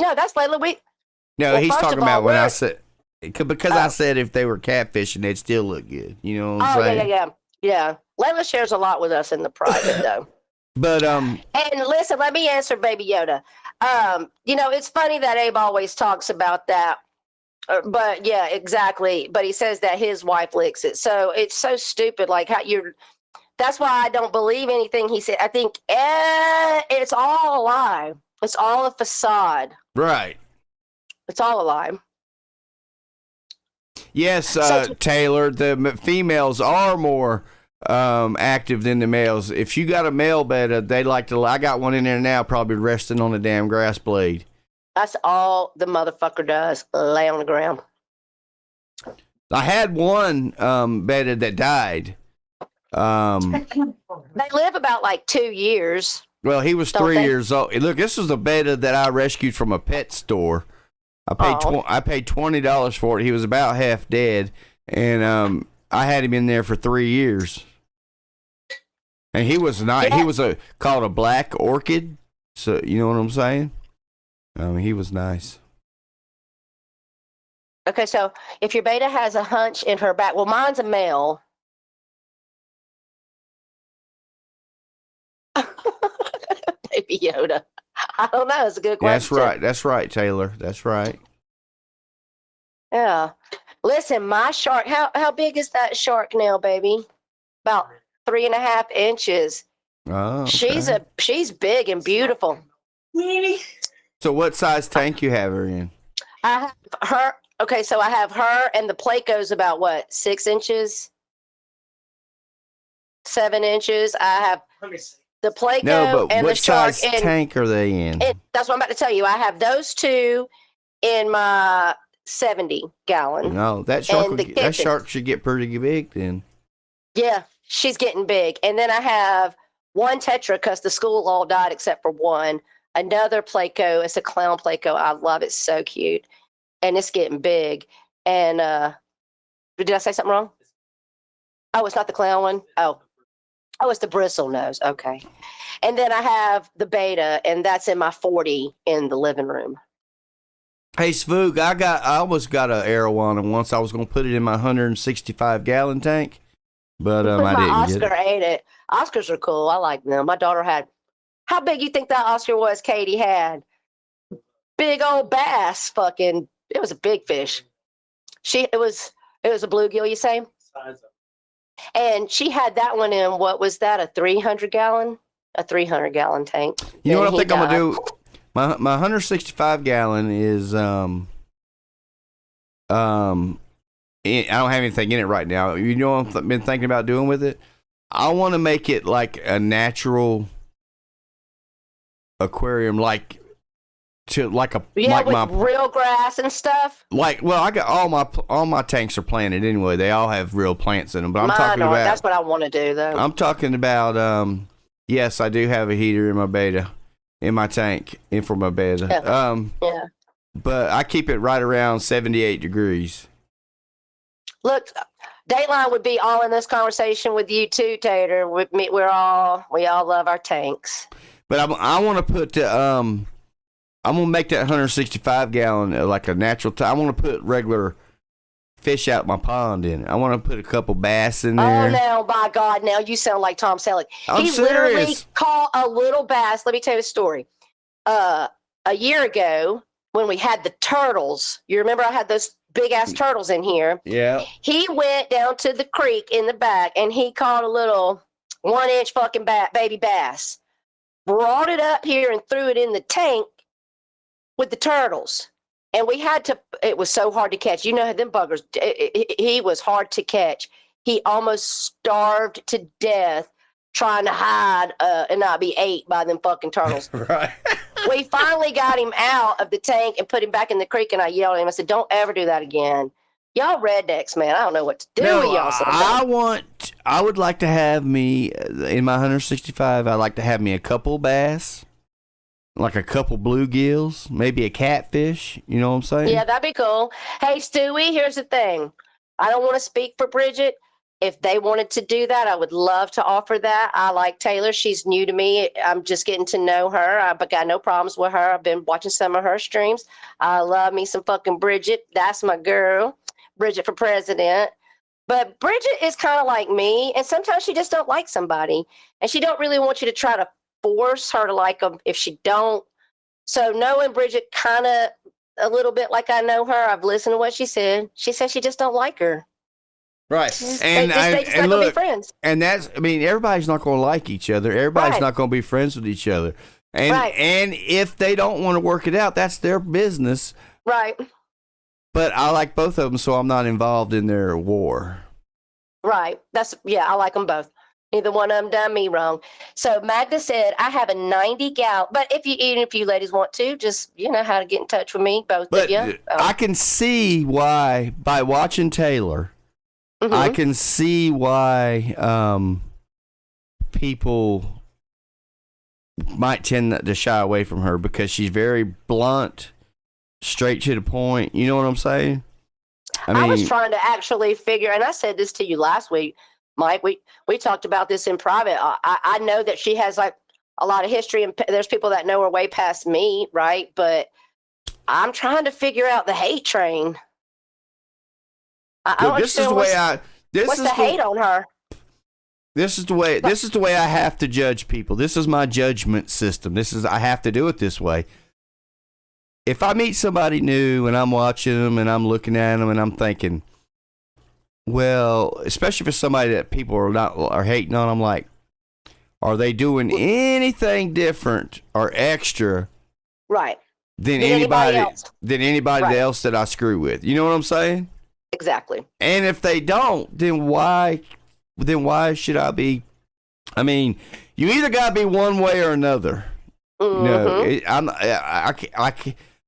No, that's Layla. No, Well, he's first talking of all, about when I we're- said because I said if they were catfishing, they'd still look good. You know what I'm Oh saying? yeah. Layla shares a lot with us in the private though. But And listen, let me answer Baby Yoda. It's funny that Abe always talks about that. But yeah, exactly. But he says that his wife licks it. So it's so stupid. Like that's why I don't believe anything he said. I think it's all a lie. It's all a facade. right. It's all a lie. Yes, Taylor, the females are more active than the males. If you got a male betta, they like to. I got one in there now, probably resting on a damn grass blade. That's all the motherfucker does. Lay on the ground. I had one betta that died. They live about like 2 years. Well, he was Don't 3 they? years old. Look, this was a betta that I rescued from a pet store. I paid $20 for it. He was about half dead, and I had him in there for 3 years. And he was not. Yeah. He was called a black orchid. So you know what I'm saying? He was nice. Okay, so if your beta has a hunch in her back, well, mine's a male. Baby Yoda. I don't know. It's a good question. That's right. That's right, Taylor. That's right. Yeah. Listen, my shark. How big is that shark now, baby? About 3.5 inches. Oh, okay. She's big and beautiful. So what size tank you have her in? I have her. Okay, so I have her, and the plate goes about what, 6 inches, 7 inches. I have the plate No, but and what the shark. size tank are they in? That's what I'm about to tell you. I have those two in my 70-gallon. No, that shark should get pretty big then. Yeah, she's getting big. And then I have one Tetra because the school all died except for one. Another Placo. It's a clown Placo. I love it. So cute. And it's getting big. And did I say something wrong? Oh, it's not the clown one? Oh, it's the bristle nose. Okay. And then I have the beta, and that's in my 40 in the living room. Hey, Svoog, I almost got an arowana once. I was going to put it in my 165-gallon tank, but I My didn't Oscar get it. ate it. Oscars are cool. I like them. My daughter had, how big you think that Oscar was Katie had? Big old bass fucking, it was a big fish. It was a bluegill, you say? And she had that one in, what was that, a 300-gallon? A 300-gallon tank. You know what I And think he I'm going to died. do? My 165-gallon is I don't have anything in it right now. You know what I've been thinking about doing with it? I want to make it like a natural aquarium, like with real grass and stuff. Well, I got all my tanks are planted anyway. They all have real plants in them. But I'm talking about that's what I want to do though. I'm talking about yes, I do have a heater in my beta, in my tank, and for my beta. Yeah. But I keep it right around 78 degrees. Look, Dateline would be all in this conversation with you too, Tater. With me, we all love our tanks. But I want to put I'm gonna make that 165-gallon like a natural. I want to put regular fish out my pond in it. I want to put a couple bass in there. Oh, now, by God, now you sound like Tom Selleck. I'm He literally serious. caught a little bass. Let me tell you a story. A year ago, when we had the turtles, you remember I had those big ass turtles in here. Yeah. He went down to the creek in the back and he caught a little 1-inch fucking baby bass. Brought it up here and threw it in the tank with the turtles. And we had to, it was so hard to catch. You know, them buggers, he was hard to catch. He almost starved to death trying to hide and not be ate by them fucking turtles. Right. We finally got him out of the tank and put him back in the creek, and I yelled at him. I said, don't ever do that again. Y'all rednecks, man. I don't know what to do with y'all sometimes. I would like to have me, in my 165, I'd like to have me a couple bass, like a couple bluegills, maybe a catfish. You know what I'm saying? Yeah, that'd be cool. Hey, Stewie, here's the thing. I don't want to speak for Bridget. If they wanted to do that, I would love to offer that. I like Taylor. She's new to me. I'm just getting to know her. I've got no problems with her. I've been watching some of her streams. I love me some fucking Bridget. That's my girl. Bridget for president. But Bridget is kind of like me, and sometimes she just don't like somebody, and she don't really want you to try to force her to like them if she don't. So knowing Bridget kind of a little bit like I know her, I've listened to what she said. She said she just don't like her. Right. They just not gonna be friends. And that's, I mean, everybody's not going to like each other. Everybody's not going to be friends with each other. And if they don't want to work it out, that's their business. Right. But I like both of them, so I'm not involved in their war. Right. I like them both. Neither one of them done me wrong. So Magda said, I have a 90-gallon, but even if you ladies want to, just, you know how to get in touch with me, both of you. I can see why, by watching Taylor, I can see why people might tend to shy away from her, because she's very blunt, straight to the point. You know what I'm saying? I was trying to actually figure, and I said this to you last week, Mike. We talked about this in private. I know that she has like a lot of history, and there's people that know her way past me, right? But I'm trying to figure out the hate train. This is the way what's the hate on her? This is the way I have to judge people. This is my judgment system. I have to do it this way. If I meet somebody new and I'm watching them and I'm looking at them and I'm thinking, well, especially if it's somebody that people are hating on, I'm like, are they doing anything different or extra, right, than anybody else Right. else that I screw with? You know what I'm saying? Exactly. And if they don't, then why should I be? I mean, you either gotta be one way or another. No,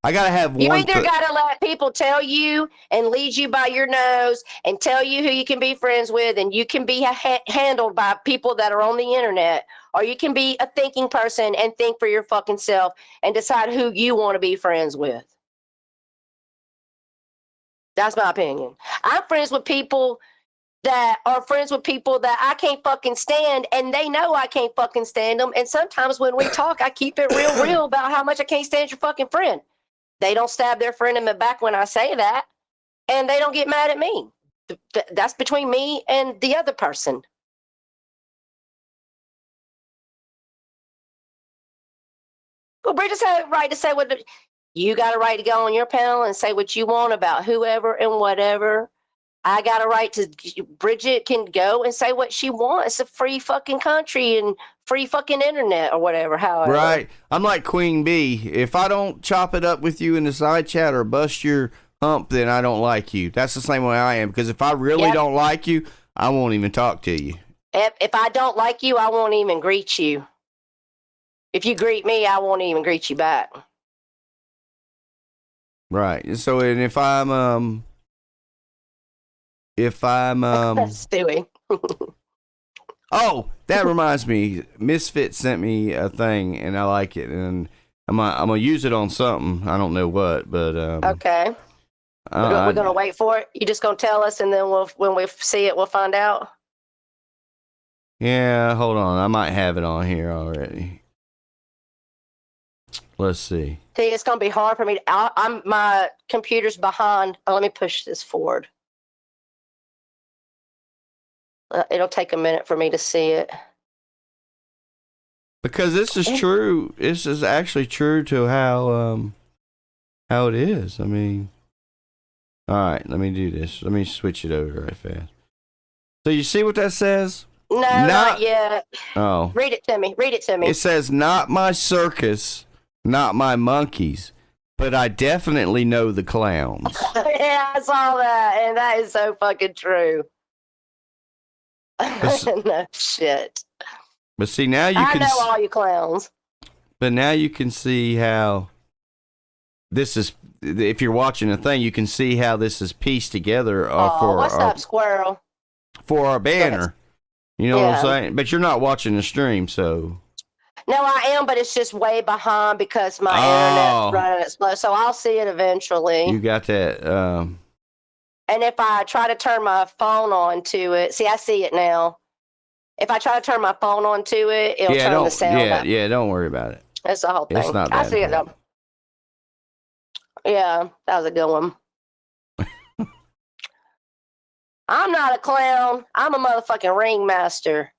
I gotta have one. You either gotta let people tell you and lead you by your nose and tell you who you can be friends with, and you can be handled by people that are on the internet, or you can be a thinking person and think for your fucking self and decide who you want to be friends with. That's my opinion. I'm friends with people that are friends with people that I can't fucking stand, and they know I can't fucking stand them. And sometimes when we talk, I keep it real about how much I can't stand your fucking friend. They don't stab their friend in the back when I say that, and they don't get mad at me. That's between me and the other person. Well, Bridget's had a right to say what you got a right to go on your panel and say what you want about whoever and whatever. I got a right to. Bridget can go and say what she wants. It's a free fucking country and free fucking internet or whatever. However, right. I'm like Queen Bee. If I don't chop it up with you in the side chat or bust your hump, then I don't like you. That's the same way I am. Because if I really don't like you, I won't even talk to you. If I don't like you, I won't even greet you. If you greet me, I won't even greet you back. Right. So, and if I'm Stewie. Oh, that reminds me. Misfit sent me a thing, and I like it, and I'm gonna use it on something. I don't know what, but okay. We're gonna wait for it. You just gonna tell us, and then when we see it, we'll find out. Yeah, hold on. I might have it on here already. Let's see. See, it's gonna be hard for me. My computer's behind. Oh, let me push this forward. It'll take a minute for me to see it. Because this is true. This is actually true to how it is. I mean, all right. Let me do this. Let me switch it over right fast. So you see what that says? No, not yet. Oh. Read it to me. It says, "Not my circus, not my monkeys, but I definitely know the clowns." Yeah, I saw that, and that is so fucking true. No shit. But see, now you I can. know all you clowns. But now you can see how this is. If you're watching the thing, you can see how this is pieced together What's up, squirrel? for our banner. You know what I'm Yeah. saying? But you're not watching the stream, so. No, I am, but it's just way behind because my Oh. internet's running it slow. So I'll see it eventually. You got that. And if I try to turn my phone on to it, see, I see it now. If I try to turn my phone on to it, it'll turn the sound up. Yeah, don't worry about it. That's the whole thing. It's not I that see it though. important. Yeah, that was a good one. I'm not a clown. I'm a motherfucking ringmaster.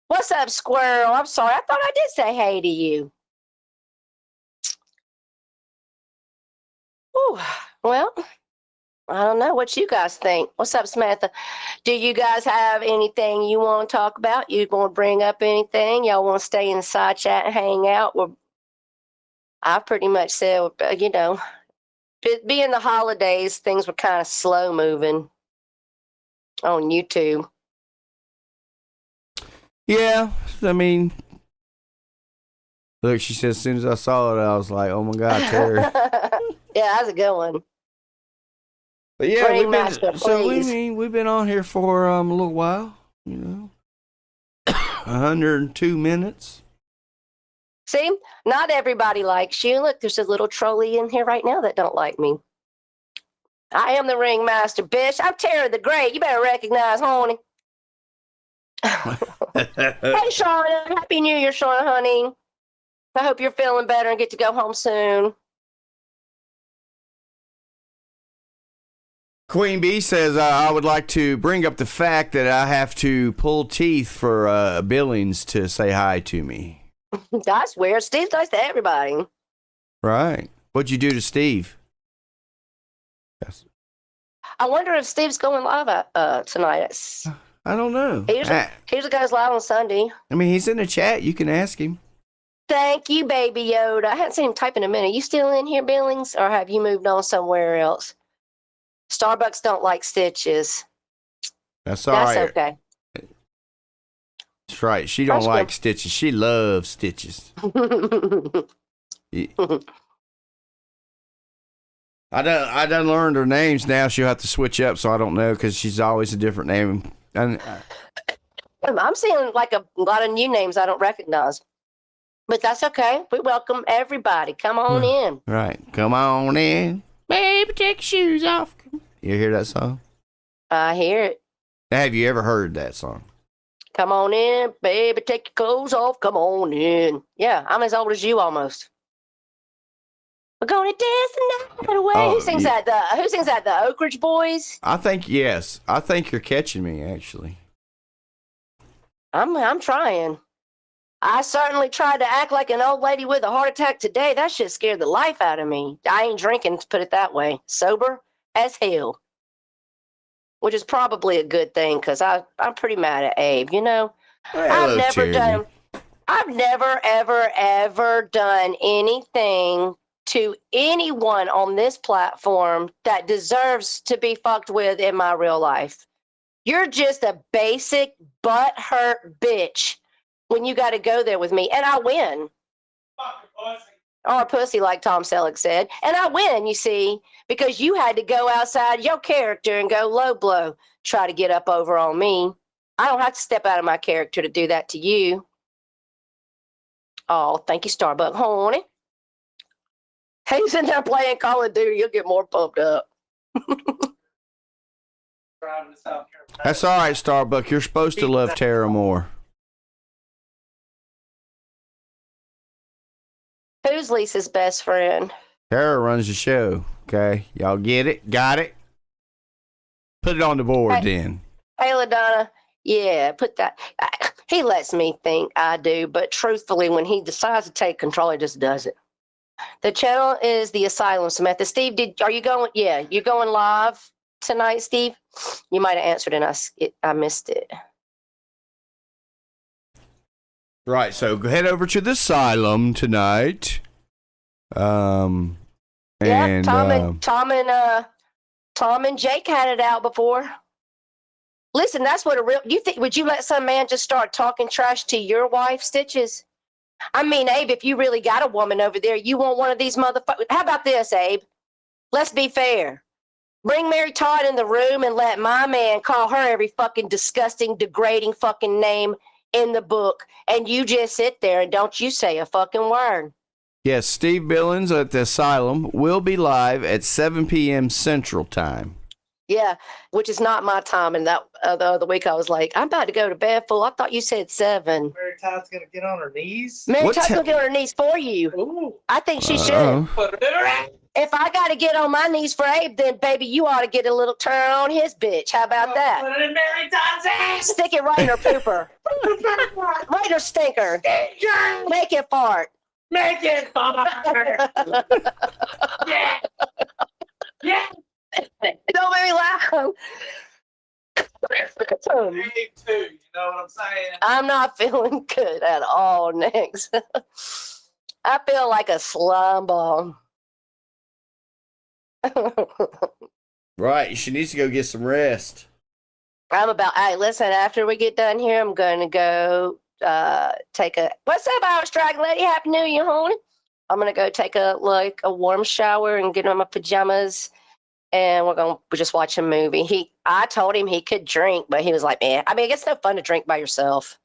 What's up, squirrel? I'm sorry. I thought I did say hey to you. Whew. Well, I don't know what you guys think. What's up, Samantha? Do you guys have anything you want to talk about? You want to bring up anything? Y'all want to stay in the side chat and hang out? Well, I pretty much said, you know, being the holidays, things were kind of slow moving on YouTube. Yeah, I mean, look, she said as soon as I saw it, I was like, oh my God, Terry. Yeah, that's a good one. But yeah, Ringmaster, please. we've been on here for a little while, you know. 102 minutes. See, not everybody likes you. Look, there's a little trolley in here right now that don't like me. I am the ringmaster, bitch. I'm Terry the Great. You better recognize, honey. Hey, Shauna. Happy New Year, Shauna, honey. I hope you're feeling better and get to go home soon. Queen Bee says, I would like to bring up the fact that I have to pull teeth for Billings to say hi to me. That's weird. Steve does to everybody. Right. What'd you do to Steve? Yes. I wonder if Steve's going live tonight. I don't know. He usually goes live on Sunday. I mean, he's in the chat. You can ask him. Thank you, Baby Yoda. I haven't seen him type in a minute. You still in here, Billings, or have you moved on somewhere else? Starbucks don't like stitches. That's all right. That's okay. That's right. She don't That's like good. stitches. She loves stitches. I done learned her names now. She'll have to switch up, so I don't know because she's always a different name. And I'm seeing like a lot of new names I don't recognize. But that's okay. We welcome everybody. Come on in. right, come on in, baby, take your shoes off. You hear that song? I hear it. Have you ever heard that song? Come on in, baby, take your clothes off. Come on in. Yeah, I'm as old as you almost. We're gonna dance the night away. Oh, Who sings that? Who sings that? The Oak Ridge Boys? I think yes. I think you're catching me actually. I'm trying. I certainly tried to act like an old lady with a heart attack today. That shit scared the life out of me. I ain't drinking, to put it that way. Sober as hell. Which is probably a good thing because I'm pretty mad at Abe, you know? Hello, Charity. I've never, ever, ever done anything to anyone on this platform that deserves to be fucked with in my real life. You're just a basic butthurt bitch when you got to go there with me, and I win. Or pussy, like Tom Selleck said. And I win, you see, because you had to go outside your character and go low blow, try to get up over on me. I don't have to step out of my character to do that to you. Oh, thank you, Starbuck, honey. He's in there playing Call of Duty. You'll get more pumped up. That's all right, Starbuck. You're supposed to love Tara more. Who's Lisa's best friend? Tara runs the show. Okay, y'all get it? Got it? Put it on the board then. Hey, LaDonna. Yeah, put that. He lets me think I do, but truthfully, when he decides to take control, he just does it. The channel is the Asylum, Samantha. Steve, are you going? Yeah, you're going live tonight, Steve? You might have answered and I missed it. Right, so head over to the Asylum tonight. And yeah, Tom and Jake had it out before. Listen, that's what a real. You think? Would you let some man just start talking trash to your wife, Stitches? I mean, Abe, if you really got a woman over there, you want one of these motherfuckers. How about this, Abe? Let's be fair. Bring Mary Todd in the room and let my man call her every fucking disgusting, degrading fucking name in the book. And you just sit there and don't you say a fucking word. Yes, Steve Billings at the Asylum will be live at 7 p.m. Central Time. Yeah, which is not my time. And that the other week I was like, I'm about to go to bed, fool. I thought you said 7. Mary Todd's gonna get on her knees. Mary What Todd's ti- going to get on her knees for you. Ooh. I think she should. Uh-oh. If I got to get on my knees for Abe, then baby, you ought to get a little turn on his bitch. How about that? Put it in Mary Todd's ass. Stick it right in her pooper. Right in her stinker. Make it fart. Make it fart. Yeah. Yeah. Don't make me laugh. Me too. You know what I'm saying? I'm not feeling good at all, Nix. I feel like a slime ball. Right, she needs to go get some rest. Hey, listen, after we get done here, I'm going to go take a, what's up, Irish Dragon Lady? Happy New Year, honey. I'm going to go take a warm shower and get in my pajamas. And we're going to just watch a movie. I told him he could drink, but he was like, man, I mean, it's no fun to drink by yourself.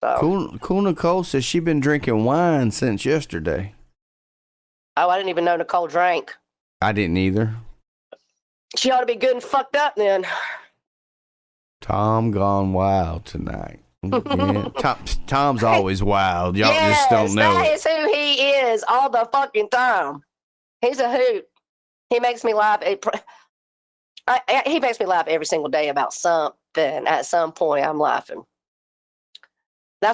So. Cool Nicole says she's been drinking wine since yesterday. Oh, I didn't even know Nicole drank. I didn't either. She ought to be good and fucked up then. Tom gone wild tonight. Yeah. Tom's always wild. Y'all just don't know that it. is who he is all the fucking time. He's a hoot. He makes me laugh. He makes me laugh every single day about something. At some point, I'm laughing. I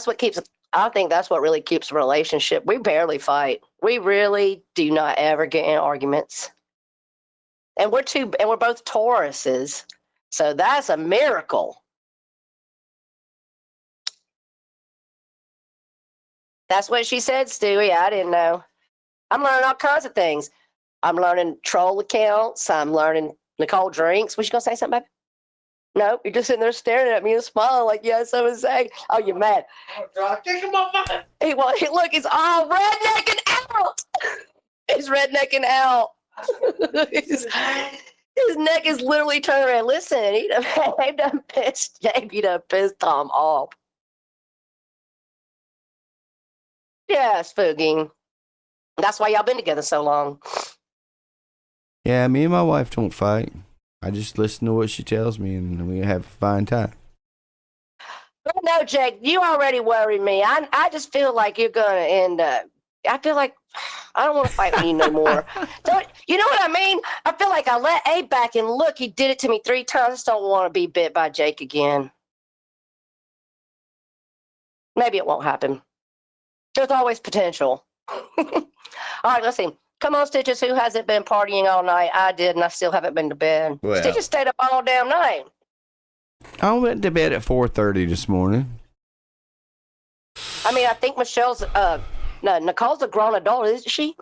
think that's what really keeps a relationship. We barely fight. We really do not ever get in arguments. And we're both Tauruses. So that's a miracle. That's what she said, Stewie. I didn't know. I'm learning all kinds of things. I'm learning troll accounts. I'm learning Nicole drinks. Was you going to say something, baby? Nope. You're just sitting there staring at me and smiling like, yes, I was saying. Oh, you're mad. Kick him off. Look, it's all rednecking out. He's rednecking out. his neck is literally turned around. Listen, Abe done pissed Tom off. Yeah, Spooky. That's why y'all been together so long. Yeah, me and my wife don't fight. I just listen to what she tells me and we have a fine time. No, Jake, you already worry me. I just feel like you're going to end up. I feel like I don't want to fight with you no more. You know what I mean? I feel like I let Abe back and look, he did it to me 3 times. I just don't want to be bit by Jake again. Maybe it won't happen. There's always potential. All right, let's see. Come on, Stitches. Who hasn't been partying all night? I did, and I still haven't been to bed. Well, Stitches stayed up all damn night. I went to bed at 4:30 this morning. I mean, I think Nicole's a grown adult, isn't she?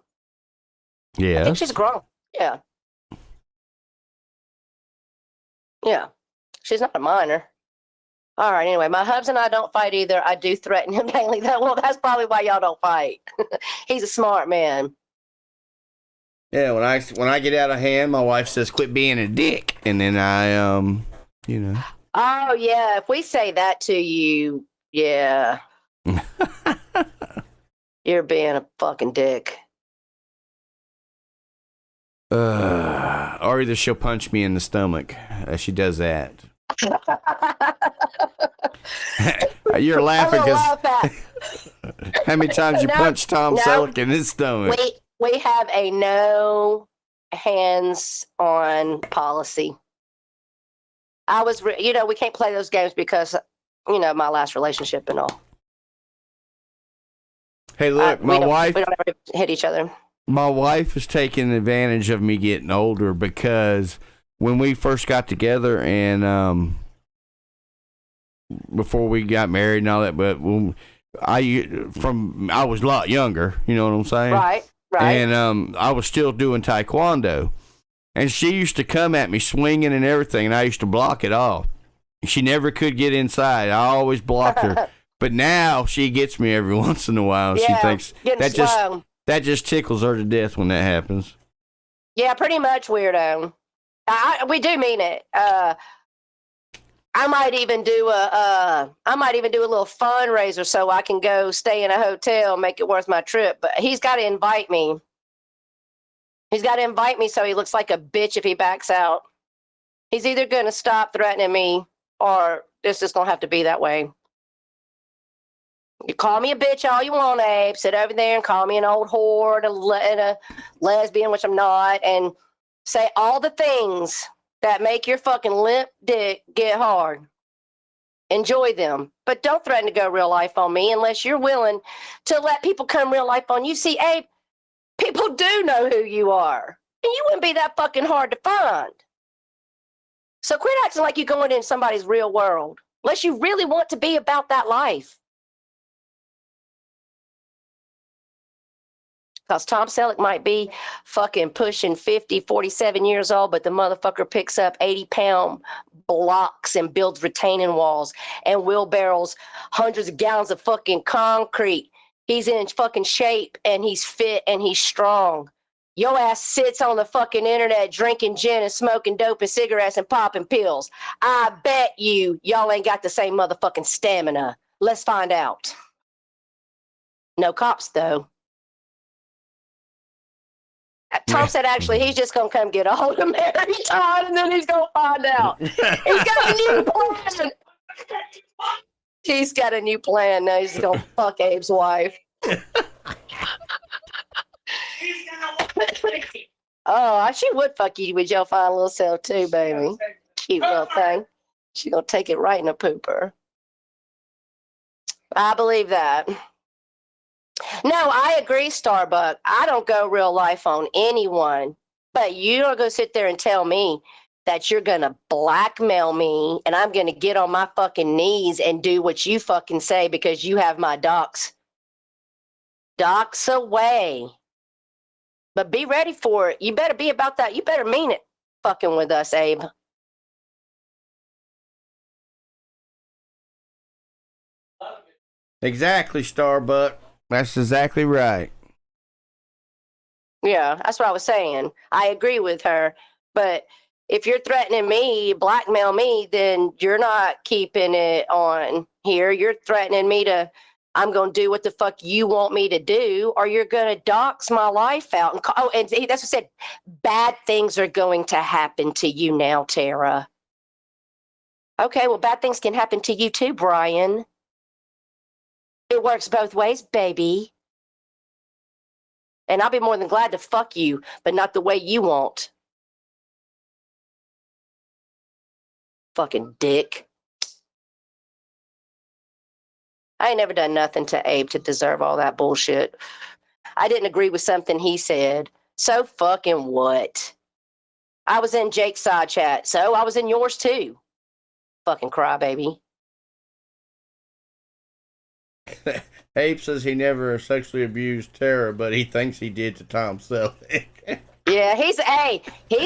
Yeah. I think she's grown. Yeah. Yeah. She's not a minor. All right, anyway, my hubs and I don't fight either. I do threaten him daily. That's probably why y'all don't fight. He's a smart man. Yeah, when I get out of hand, my wife says, "Quit being a dick," and then I, you know. Oh yeah, if we say that to you, yeah, you're being a fucking dick. Or either she'll punch me in the stomach. She does that. You're laughing because how many times you punched Tom Selleck in his stomach? We have a no hands-on policy. We can't play those games because, my last relationship and all. Hey, look, we don't ever hit each other. My wife is taking advantage of me getting older because when we first got together and before we got married and all that, but when I was a lot younger, you know what I'm saying? Right. And I was still doing taekwondo. And she used to come at me swinging and everything, and I used to block it off. She never could get inside. I always blocked her. But now she gets me every once in a while. Yeah, She thinks getting slow. that just tickles her to death when that happens. Yeah, pretty much, weirdo. We do mean it. I might even do a little fundraiser so I can go stay in a hotel, make it worth my trip. But he's got to invite me. He's got to invite me so he looks like a bitch if he backs out. He's either going to stop threatening me or it's just going to have to be that way. You call me a bitch all you want, Abe. Sit over there and call me an old whore and a lesbian, which I'm not, and say all the things that make your fucking limp dick get hard. Enjoy them, but don't threaten to go real life on me unless you're willing to let people come real life on you. See, Abe, people do know who you are, and you wouldn't be that fucking hard to find. So quit acting like you're going in somebody's real world, unless you really want to be about that life. Because Tom Selleck might be fucking pushing 50, 47 years old, but the motherfucker picks up 80-pound blocks and builds retaining walls and wheelbarrows, hundreds of gallons of fucking concrete. He's in fucking shape and he's fit and he's strong. Your ass sits on the fucking internet drinking gin and smoking dope and cigarettes and popping pills. I bet y'all ain't got the same motherfucking stamina. Let's find out. No cops, though. Tom said, actually, he's just going to come get a hold of Mary Todd, and then he's going to find out. He's got a new plan. He's got a new plan. Now he's going to fuck Abe's wife. Oh, she would fuck you with your fine little self, too, baby. Cute little thing. She's going to take it right in a pooper. I believe that. No, I agree, Starbuck. I don't go real life on anyone, but you don't go sit there and tell me that you're going to blackmail me and I'm going to get on my fucking knees and do what you fucking say because you have my docs. Docs away. But be ready for it. You better be about that. You better mean it fucking with us, Abe. Exactly, Starbuck. That's exactly right. Yeah, that's what I was saying. I agree with her. But if you're threatening me, blackmail me, then you're not keeping it on here. You're threatening me to, I'm going to do what the fuck you want me to do, or you're going to dox my life out. And that's what I said. Bad things are going to happen to you now, Tara. Okay, well, bad things can happen to you too, Brian. It works both ways, baby. And I'll be more than glad to fuck you, but not the way you want. Fucking dick. I ain't never done nothing to Abe to deserve all that bullshit. I didn't agree with something he said. So fucking what? I was in Jake's side chat, so I was in yours too. Fucking crybaby. Abe says he never sexually abused Tara, but he thinks he did to Tom Selleck. Yeah, he's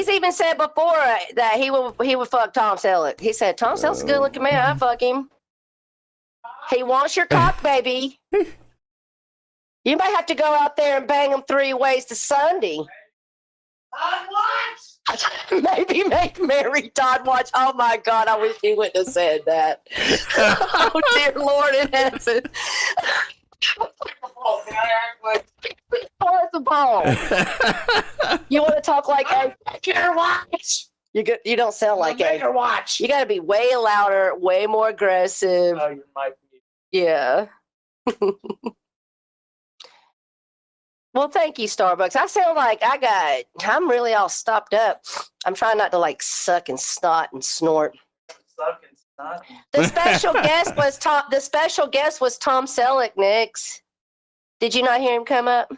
even said before that he would fuck Tom Selleck. He said, Tom Selleck's a good looking man, I'd fuck him. He wants your cock, baby. You might have to go out there and bang him 3 ways to Sunday. Maybe make Mary Todd watch. Oh my God, I wish he wouldn't have said that. Oh dear Lord in heaven. First of all, you want to talk like a watch? You don't sound like a watch. You got to be way louder, way more aggressive. Oh, your mic. Yeah. Well, thank you, Starbucks. I sound like I'm really all stopped up. I'm trying not to like suck and snot and snort. Suck and snot. The special guest was Tom Selleck, Nix. Did you not hear him come up?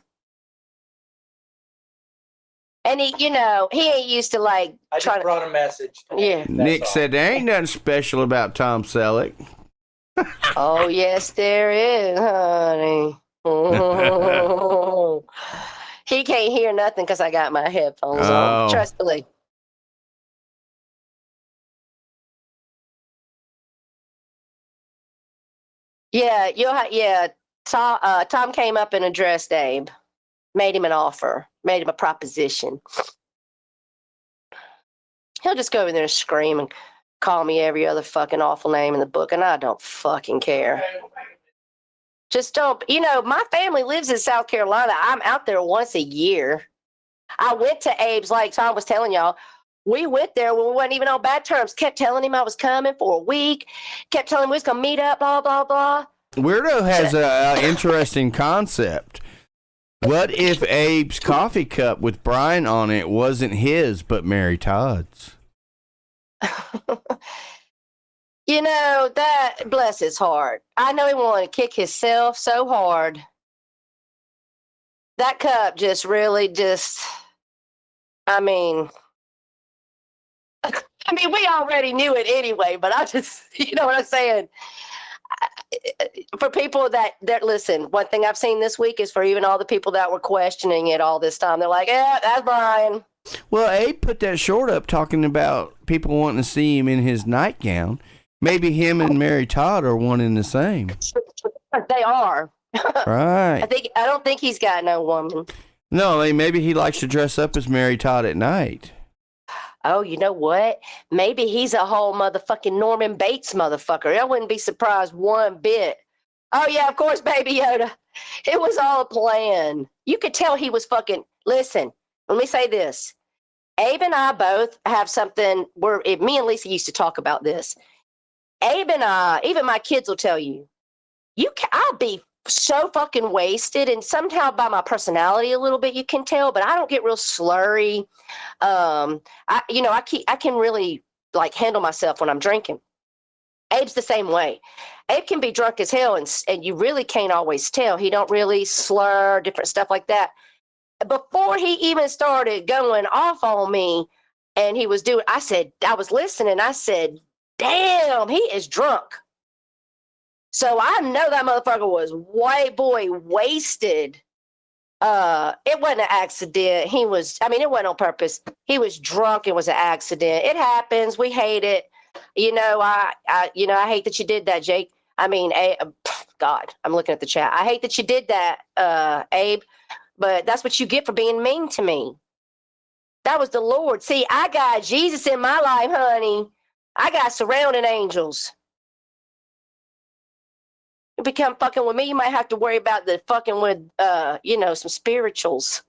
And he ain't used to like I just brought a message. Yeah. Nick said there ain't nothing special about Tom Selleck. Oh, yes, there is, honey. Oh. He can't hear nothing because I got my headphones on. Trust me. Yeah, Tom came up and addressed Abe, made him an offer, made him a proposition. He'll just go over there and scream and call me every other fucking awful name in the book, and I don't fucking care. Just don't. My family lives in South Carolina. I'm out there once a year. I went to Abe's, like Tom was telling y'all. We went there when we weren't even on bad terms. Kept telling him I was coming for a week. Kept telling him we was going to meet up, blah, blah, blah. Weirdo has an interesting concept. What if Abe's coffee cup with Brian on it wasn't his, but Mary Todd's? That, bless his heart. I know he wanted to kick himself so hard. That cup just really I mean, we already knew it anyway, but I just, you know what I'm saying? For people that listen, one thing I've seen this week is for even all the people that were questioning it all this time, they're like, yeah, that's Brian. Well, Abe put that short up talking about people wanting to see him in his nightgown. Maybe him and Mary Todd are one and the same. They are. Right. I don't think he's got no woman. No, maybe he likes to dress up as Mary Todd at night. Oh, you know what? Maybe he's a whole motherfucking Norman Bates motherfucker. I wouldn't be surprised one bit. Oh, yeah, of course, Baby Yoda. It was all a plan. You could tell he was fucking... Listen, let me say this. Abe and I both have something where me and Lisa used to talk about this. Abe and I, even my kids will tell you, I'll be so fucking wasted, and somehow by my personality a little bit you can tell, but I don't get real slurry. I can really like handle myself when I'm drinking. Abe's the same way. Abe can be drunk as hell, and you really can't always tell. He don't really slur, different stuff like that. Before he even started going off on me, and I was listening, I said, damn, he is drunk. So I know that motherfucker was wasted. It wasn't an accident. It wasn't on purpose. He was drunk. It was an accident. It happens. We hate it. I hate that you did that, Jake. God, I'm looking at the chat. I hate that you did that, Abe, but that's what you get for being mean to me. That was the Lord. See, I got Jesus in my life, honey. I got surrounding angels. You become fucking with me, you might have to worry about the fucking with, some spirituals.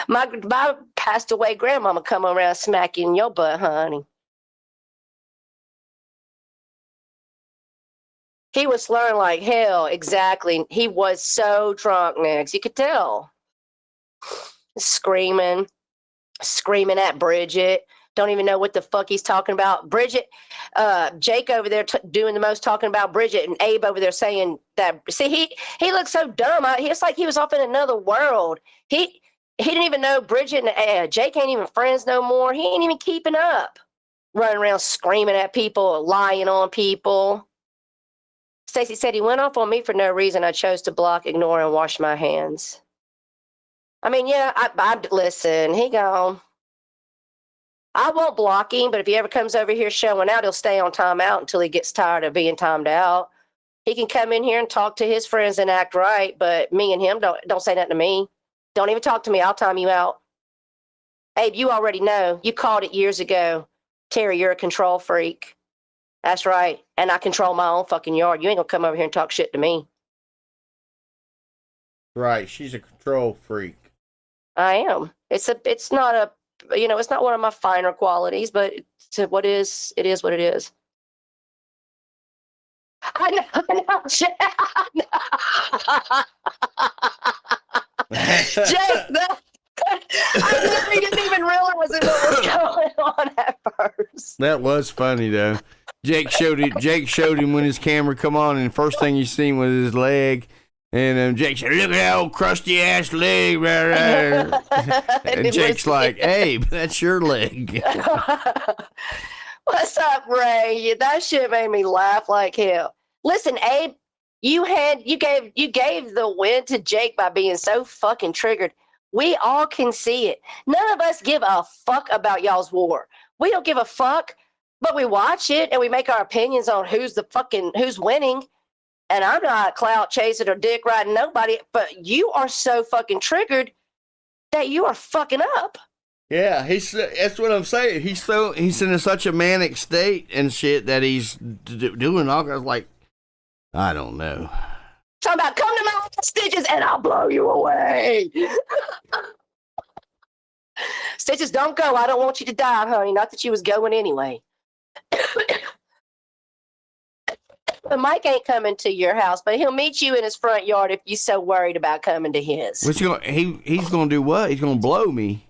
My passed away grandmama come around smacking your butt, honey. He was slurring like hell. Exactly. He was so drunk, next. You could tell. Screaming at Bridget. Don't even know what the fuck he's talking about. Bridget, Jake over there doing the most talking about Bridget, and Abe over there saying that. See, he looks so dumb. It's like he was off in another world. He didn't even know Bridget and Jake ain't even friends no more. He ain't even keeping up. Running around screaming at people, lying on people. Stacy said he went off on me for no reason. I chose to block, ignore, and wash my hands. I listen, he gone. I won't block him, but if he ever comes over here showing out, he'll stay on timeout until he gets tired of being timed out. He can come in here and talk to his friends and act right, but me and him don't say nothing to me. Don't even talk to me. I'll time you out. Abe, you already know. You called it years ago. Terry, you're a control freak. That's right. And I control my own fucking yard. You ain't gonna come over here and talk shit to me. Right. She's a control freak. I am. It's not one of my finer qualities, but it is what it is. I know. Jake, I didn't even realize what was going on at first. That was funny though. Jake showed him when his camera come on, and the first thing you seen was his leg. And Jake said, "Look at that old crusty ass leg right there." And Jake's like, "Abe, that's your leg." What's up, Ray? That shit made me laugh like hell. Listen, Abe, you gave the win to Jake by being so fucking triggered. We all can see it. None of us give a fuck about y'all's war. We don't give a fuck. But we watch it and we make our opinions on who's winning. And I'm not clout chasing or dick riding nobody, but you are so fucking triggered that you are fucking up. Yeah, that's what I'm saying. He's in such a manic state and shit that he's doing all kinds like, I don't know. Talking about come to my Stitches and I'll blow you away. Stitches, don't go. I don't want you to die, honey. Not that you was going anyway. But Mike ain't coming to your house, but he'll meet you in his front yard if you're so worried about coming to his. He's gonna do what? He's gonna blow me.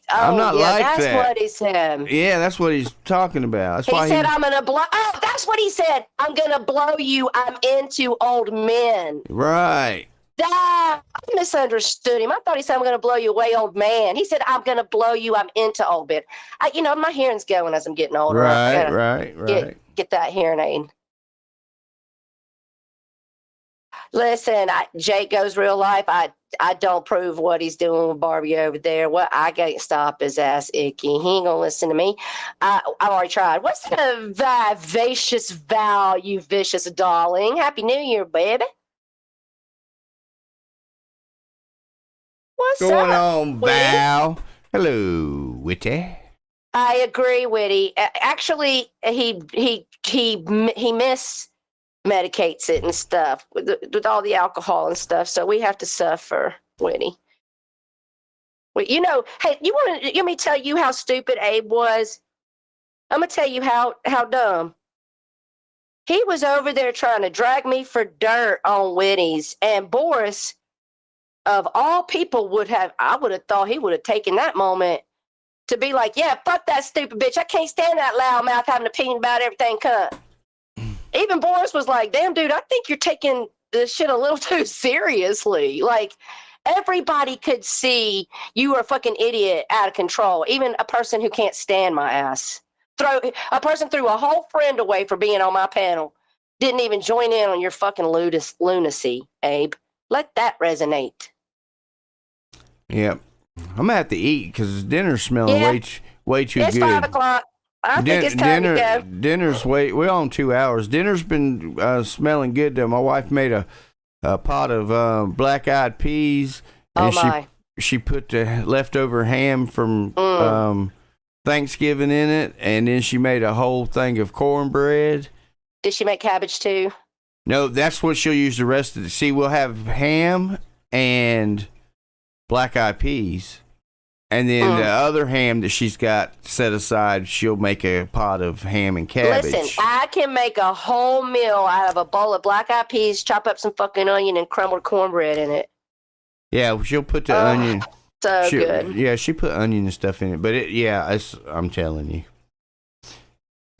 I'm not like that. That's what he said. Yeah, that's what he's talking about. He said, I'm gonna blow. Oh, that's what he said. I'm gonna blow you. I'm into old men. Right. I misunderstood him. I thought he said, I'm going to blow you away, old man. He said, I'm going to blow you. I'm into old men. My hearing's going as I'm getting older. Right. Get that hearing aid. Listen, Jake goes real life. I don't prove what he's doing with Barbie over there. Well, I can't stop his ass icky. He ain't going to listen to me. I've already tried. What's the vivacious Val, you vicious darling? Happy New Year, baby. What's going up, on, Val? Hello, Witty. I agree, Witty. Actually, he mismedicates it and stuff with all the alcohol and stuff. So we have to suffer, Witty. Well, hey, you want me to tell you how stupid Abe was? I'm gonna tell you how dumb. He was over there trying to drag me for dirt on Witty's, and Boris, of all people, I would have thought he would have taken that moment to be like, yeah, fuck that stupid bitch. I can't stand that loudmouth having an opinion about everything, cunt. Even Boris was like, damn, dude, I think you're taking this shit a little too seriously. Like, everybody could see you were a fucking idiot out of control. Even a person who can't stand my ass. A person threw a whole friend away for being on my panel. Didn't even join in on your fucking lunacy, Abe. Let that resonate. Yep. I'm gonna have to eat because dinner's smelling way too it's good. It's 5:00. I think it's time to go. Dinner's we're on 2 hours. Dinner's been smelling good though. My wife made a pot of black-eyed peas, and she put the leftover ham from Thanksgiving in it, and then she made a whole thing of cornbread. Did she make cabbage too? No, that's what she'll use the rest of it. See, we'll have ham and black-eyed peas. And then the other ham that she's got set aside, she'll make a pot of ham and cabbage. Listen, I can make a whole meal out of a bowl of black-eyed peas, chop up some fucking onion, and crumbled cornbread in it. Yeah, she'll put the onion. So good. Yeah, she put onion and stuff in it. But I'm telling you.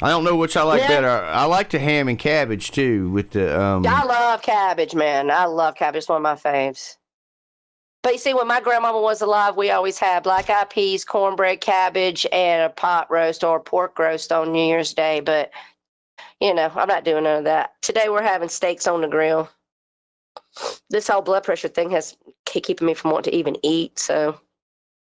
I don't know which I like better. I like the ham and cabbage too with the I love cabbage, man. I love cabbage. It's one of my faves. But you see, when my grandmama was alive, we always had black-eyed peas, cornbread, cabbage, and a pot roast or pork roast on New Year's Day. But, I'm not doing none of that. Today we're having steaks on the grill. This whole blood pressure thing has keeping me from wanting to even eat, so.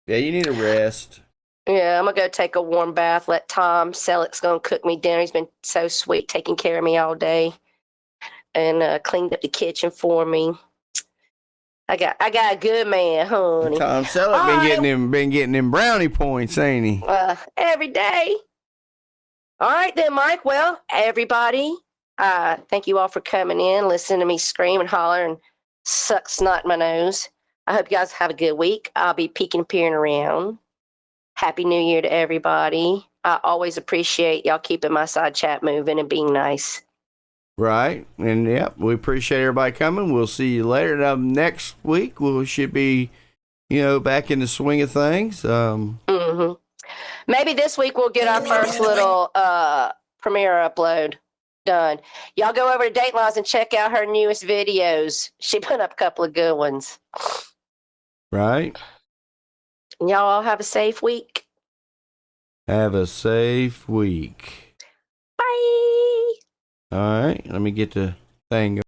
Yeah, you need a rest. Yeah, I'm going to go take a warm bath. Let Tom Selleck's going to cook me dinner. He's been so sweet, taking care of me all day. And cleaned up the kitchen for me. I got a good man, honey. Tom Selleck been getting them brownie points, ain't he? Every day. All right then, Mike. Well, everybody, thank you all for coming in, listening to me scream and holler and suck snot in my nose. I hope you guys have a good week. I'll be peeking and peering around. Happy New Year to everybody. I always appreciate y'all keeping my side chat moving and being nice. Right. And we appreciate everybody coming. We'll see you later. Now, next week, we should be, back in the swing of things. Maybe this week we'll get our first little premiere upload done. Y'all go over to Datelines and check out her newest videos. She put up a couple of good ones. Right. Y'all all have a safe week. Have a safe week. Bye. All right. Let me get the thing going.